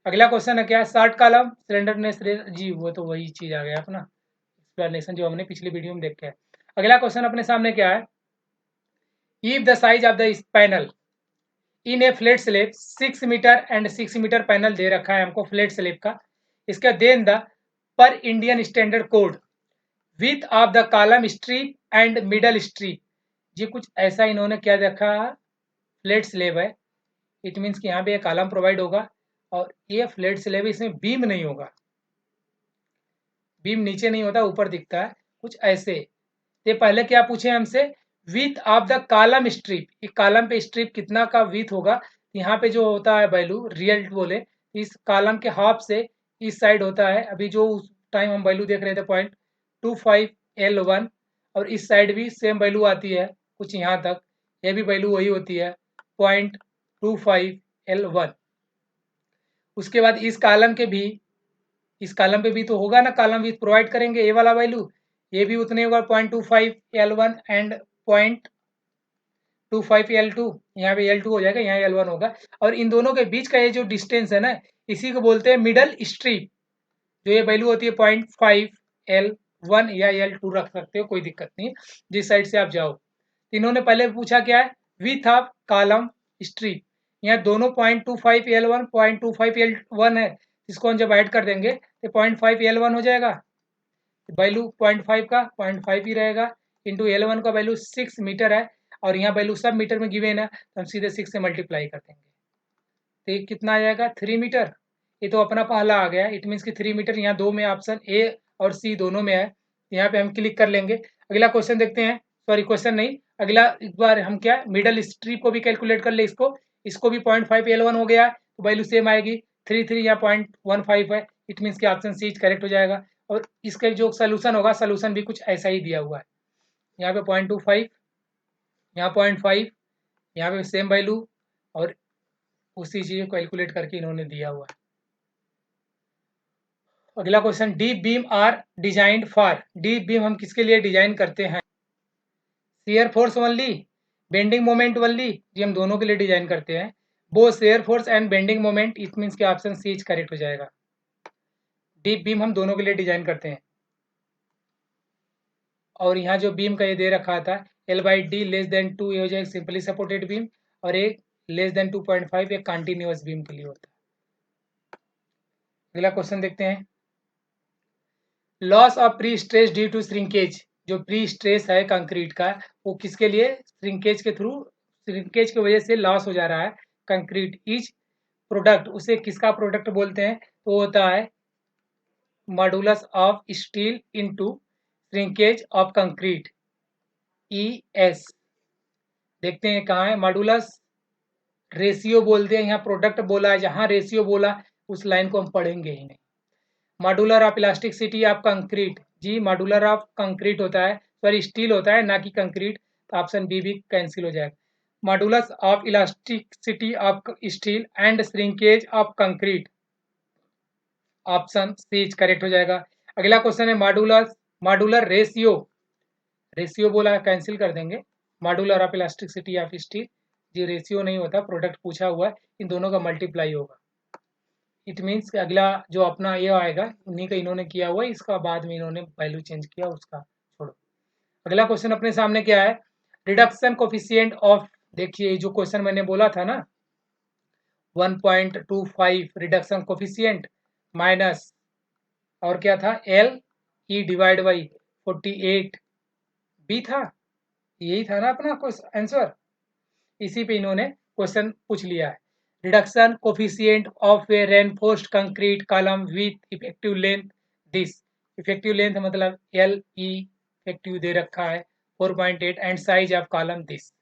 अगला क्वेश्चन है क्या, शॉर्ट कॉलम सिलेंडरनेस जी, वो तो वही चीज आ गया अपना एक्सप्लेनेशन जो हमने पिछली वीडियो में देखे है। अगला क्वेश्चन अपने सामने क्या है, if the size of the panel in a flat slab 6 metre and 6 metre panel दे रखा है हमको फ्लैट स्लैब का। इसका then the per Indian standard code width of the column strip and middle strip. ये कुछ ऐसा इन्होंने क्या रखा है, फ्लैट स्लैब है। इट मीन्स कि यहाँ पे एक कॉलम प्रोवाइड होगा और ये फ्लैट स्लैब, इसमें बीम नहीं होगा, बीम नीचे नहीं होता, ऊपर दिखता है कुछ ऐसे। ये पहले क्या पूछे हमसे, with of the column strip, ये कॉलम पे स्ट्रिप कितना का विथ होगा। यहाँ पे जो होता है वैल्यू रियल बोले, इस कॉलम के हाफ से इस साइड होता है। अभी जो उस टाइम हम वैल्यू देख रहे थे 0.25L1, और इस साइड भी सेम वैल्यू आती है कुछ यहाँ तक, ये भी वैल्यू वही होती है 0.25L1। उसके बाद इस कॉलम के भी, इस कॉलम पे भी तो होगा ना, कॉलम विथ प्रोवाइड करेंगे ये वाला वैल्यू, ये भी उतने होगा 0.25L1 एंड 0.25L2। यहाँ पे L2 हो जाएगा, यहाँ L1 होगा। और इन दोनों के बीच का ये जो डिस्टेंस है ना, इसी को बोलते हैं मिडल स्ट्रिप। जो ये वैल्यू होती है 0.5L1 या L2 रख सकते हो, कोई दिक्कत नहीं जिस साइड से आप जाओ। इन्होंने पहले पूछा क्या है, विथ ऑफ कॉलम स्ट्रिप। यहाँ दोनों 0.25L1 0.25L1 है, इसको हम जब ऐड कर देंगे तो 0.5L1 हो जाएगा। वैल्यू 0.5 का 0.5 ही रहेगा, इंटू L1 का वैल्यू 6 मीटर है, और यहाँ वैल्यू सब मीटर में गिवन है, तो हम सीधे 6 से मल्टीप्लाई कर देंगे। तो ये कितना आ जाएगा, 3 मीटर। ये तो अपना पहला आ गया, इट मीन्स कि 3 मीटर। यहाँ दो में ऑप्शन ए और सी दोनों में है, यहाँ पे हम क्लिक कर लेंगे। अगला क्वेश्चन देखते हैं, सॉरी क्वेश्चन नहीं, अगला एक बार हम क्या मिडल स्ट्रिप को भी कैलकुलेट कर ले। इसको भी 0.5L1 हो गया, तो वैल्यू सेम आएगी 3 या 0.15 है। इट मीन्स कि ऑप्शन सी करेक्ट हो जाएगा। और इसका जो सोल्यूशन होगा, सोल्यूशन भी कुछ ऐसा ही दिया हुआ है। यहाँ पे 0.25, यहाँ 0.5, यहाँ पे सेम वैल्यू, और उसी चीज़ को कैलकुलेट करके इन्होंने दिया हुआ है। अगला question, D beam are designed for. D beam हम किसके लिए डिजाइन करते हैं, shear force only, bending moment only, ये हम दोनों के लिए डिजाइन करते हैं। वो shear force and bending moment, it means कि ऑप्शन सी करेक्ट हो जाएगा। डीप बीम हम दोनों के लिए डिजाइन करते हैं। और यहाँ जो बीम का ये दे रखा था L/D लेस देन 2, ये हो जाएगा सिंपली सपोर्टेड बीम, और एक लेस देन 2.5 एक कंटिन्यूअस बीम के लिए होता है। अगला क्वेश्चन देखते हैं, loss of pre stress due to shrinkage. जो प्री स्ट्रेस है कंक्रीट का, वो किसके लिए, श्रिंकेज के थ्रू, श्रिंकेज की वजह से लॉस हो जा रहा है कंक्रीट। इज प्रोडक्ट, उसे किसका प्रोडक्ट बोलते हैं, तो होता है modulus of steel into shrinkage of concrete, ES। देखते हैं कहाँ है मॉडुलस, रेशियो बोलते हैं, यहाँ प्रोडक्ट बोला है, जहाँ रेशियो बोला उस लाइन को हम पढ़ेंगे ही नहीं। Modular of elasticity of concrete, जी मॉडुलर ऑफ कंक्रीट होता है, सॉरी स्टील होता है ना कि कंक्रीट, तो ऑप्शन बी भी कैंसिल हो जाएगा। Modulus of elasticity of steel and shrinkage of concrete, option C correct हो जाएगा। अगला क्वेश्चन है मॉडुलर रेशियो, रेशियो बोला है कैंसिल कर देंगे। Modular of elasticity of steel, ये रेशियो नहीं होता, प्रोडक्ट पूछा हुआ है, इन दोनों का मल्टीप्लाई होगा। इट मीन्स अगला जो अपना ये आएगा, उन्हीं का इन्होंने किया हुआ है, इसका बाद में इन्होंने वैल्यू चेंज किया, उसका छोड़ो। अगला क्वेश्चन अपने सामने क्या है, रिडक्शन कोफिशिएंट ऑफ। देखिए जो क्वेश्चन मैंने बोला था ना 1.25 रिडक्शन कोफिशिएंट माइनस, और क्या था LE डिवाइड बाई 48 बी था, यही था ना अपना आंसर। इसी पे इन्होंने क्वेश्चन पूछ लिया है, reduction coefficient of A reinforced concrete column with effective length this. Effective length मतलब LE इफेक्टिव दे रखा है 4.8 and size of column this.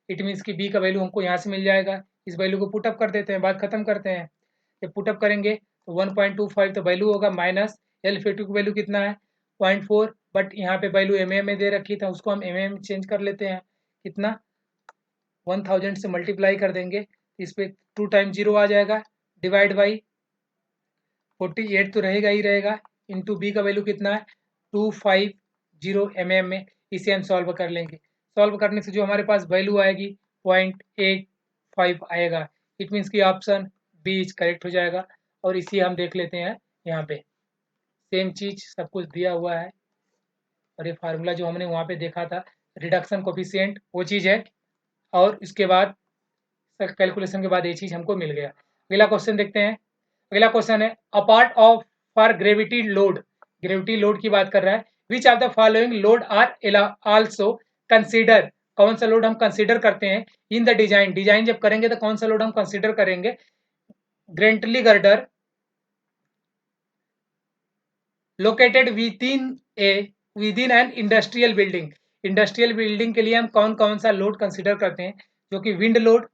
It means कि बी का वैल्यू हमको यहाँ से मिल जाएगा, इस वैल्यू को पुटअप कर देते हैं, बात खत्म करते हैं। जब पुटअप करेंगे तो 1.25 तो वैल्यू होगा, माइनस L इफेक्टिव की वैल्यू कितना है 0.4, बट यहाँ पे वैल्यू mm में दे रखी था, उसको हम mm चेंज कर लेते हैं, कितना 1000 से मल्टीप्लाई कर देंगे, इस पे 2 टाइम 0 आ जाएगा, डिवाइड बाई 48 तो रहेगा ही रहेगा, इंटू बी का वैल्यू कितना है 250 mm में। इसे हम सॉल्व कर लेंगे, सॉल्व करने से जो हमारे पास वैल्यू आएगी 0.85 आएगा। इट मीन्स कि ऑप्शन बी करेक्ट हो जाएगा। और इसी हम देख लेते हैं, यहाँ पे सेम चीज सब कुछ दिया हुआ है, और ये फार्मूला जो हमने वहाँ पे देखा था रिडक्शन कोफिशिएंट वो चीज़ है, और इसके बाद कैलकुलेशन के बाद ये चीज़ हमको मिल गया। अगला क्वेश्चन देखते हैं। अगला क्वेश्चन है a part of for gravity load की बात कर रहा है। Which of the following load are also consider, कौन सा लोड हम कंसीडर करते हैं इन द डिजाइन जब करेंगे तो कौन सा लोड हम कंसीडर करेंगे। Gantry girder located within an industrial building के लिए हम कौन कौन सा लोड कंसीडर करते हैं, जो कि wind load,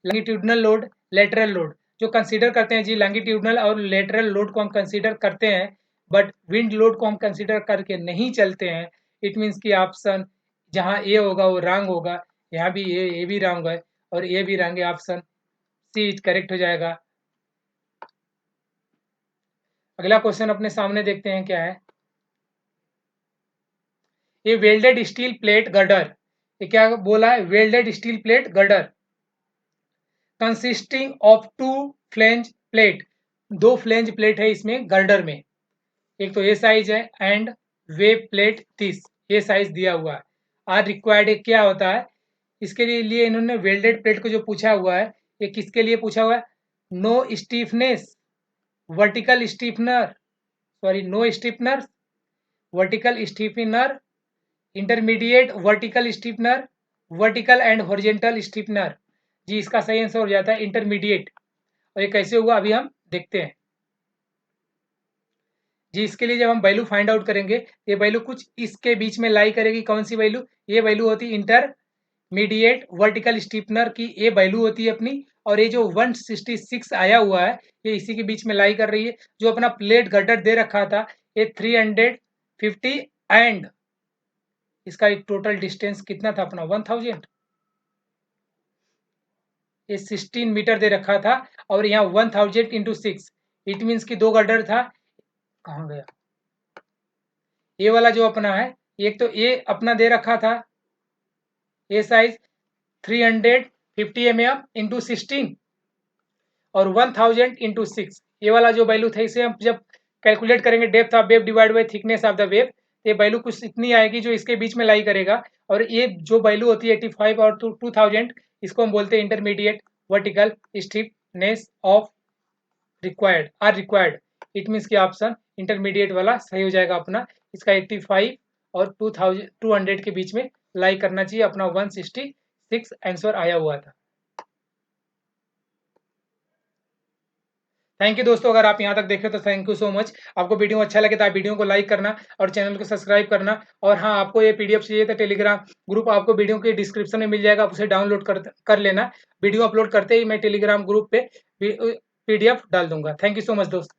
longitudinal load, lateral load. जो कंसीडर करते हैं जी लॉन्गिट्यूडनल और लेटरल लोड को हम कंसीडर करते हैं, बट विंड लोड को हम कंसीडर करके नहीं चलते हैं। इट मीन्स कि ऑप्शन जहाँ ए होगा वो रॉन्ग होगा, यहाँ भी ए भी रॉन्ग है और ए भी रॉन्ग है। ऑप्शन सी करेक्ट हो जाएगा। अगला क्वेश्चन अपने सामने देखते हैं क्या है। ये वेल्डेड स्टील प्लेट गर्डर, ये क्या बोला है, welded steel plate girder consisting of two flange plate, दो फ्लेंज प्लेट है इसमें गर्डर में, एक तो ये साइज है एंड वेब प्लेट 30, ये साइज दिया हुआ है। आर रिक्वायर्ड क्या होता है, इसके लिए इन्होंने वेल्डेड प्लेट को जो पूछा हुआ है, ये किसके लिए पूछा हुआ है, no stiffness vertical stiffener, sorry no stiffener vertical stiffener, intermediate vertical stiffener, vertical and horizontal stiffener. जी इसका सही आंसर हो जाता है इंटरमीडिएट। और ये कैसे होगा अभी हम देखते हैं। जी इसके लिए जब हम वैल्यू फाइंड आउट करेंगे, ये वैल्यू कुछ इसके बीच में लाई करेगी। कौन सी वैल्यू, ये वैल्यू होती है इंटरमीडिएट वर्टिकल स्टीफनर की, ये वैल्यू होती है अपनी। और ये जो 166 आया हुआ है ये इसी के बीच में लाई कर रही है। जो अपना प्लेट गर्डर दे रखा था ये 350 एंड इसका टोटल डिस्टेंस कितना था अपना 1000, ये 16 मीटर दे रखा था। और यहाँ 1000 इंटू 6, इट मीन्स कि दो गर्डर था। कहाँ गया ये वाला जो अपना है, एक तो ये अपना दे रखा था ये साइज 350 mm इंटू 16 और 1000 इंटू 6, ये वाला जो वैल्यू था इसे हम जब कैलकुलेट करेंगे depth of wave divide by thickness of the wave, ये वैल्यू कुछ इतनी आएगी जो इसके बीच में लाई करेगा। और ये जो वैल्यू होती है 85 और 2000, इसको हम बोलते हैं intermediate vertical stiffness of required. It means कि ऑप्शन इंटरमीडिएट वाला सही हो जाएगा अपना। इसका 85 और 200 के बीच में लाई करना चाहिए, अपना 166 आंसर आया हुआ था। थैंक यू दोस्तों, अगर आप यहाँ तक देखे तो थैंक यू सो मच। आपको वीडियो अच्छा लगे तो आप वीडियो को लाइक करना और चैनल को सब्सक्राइब करना। और हाँ, आपको ये पीडीएफ चाहिए तो टेलीग्राम ग्रुप आपको वीडियो के डिस्क्रिप्शन में मिल जाएगा, आप उसे डाउनलोड कर लेना। वीडियो अपलोड करते ही मैं टेलीग्राम ग्रुप पे पीडीएफ डाल दूंगा। थैंक यू सो मच दोस्त।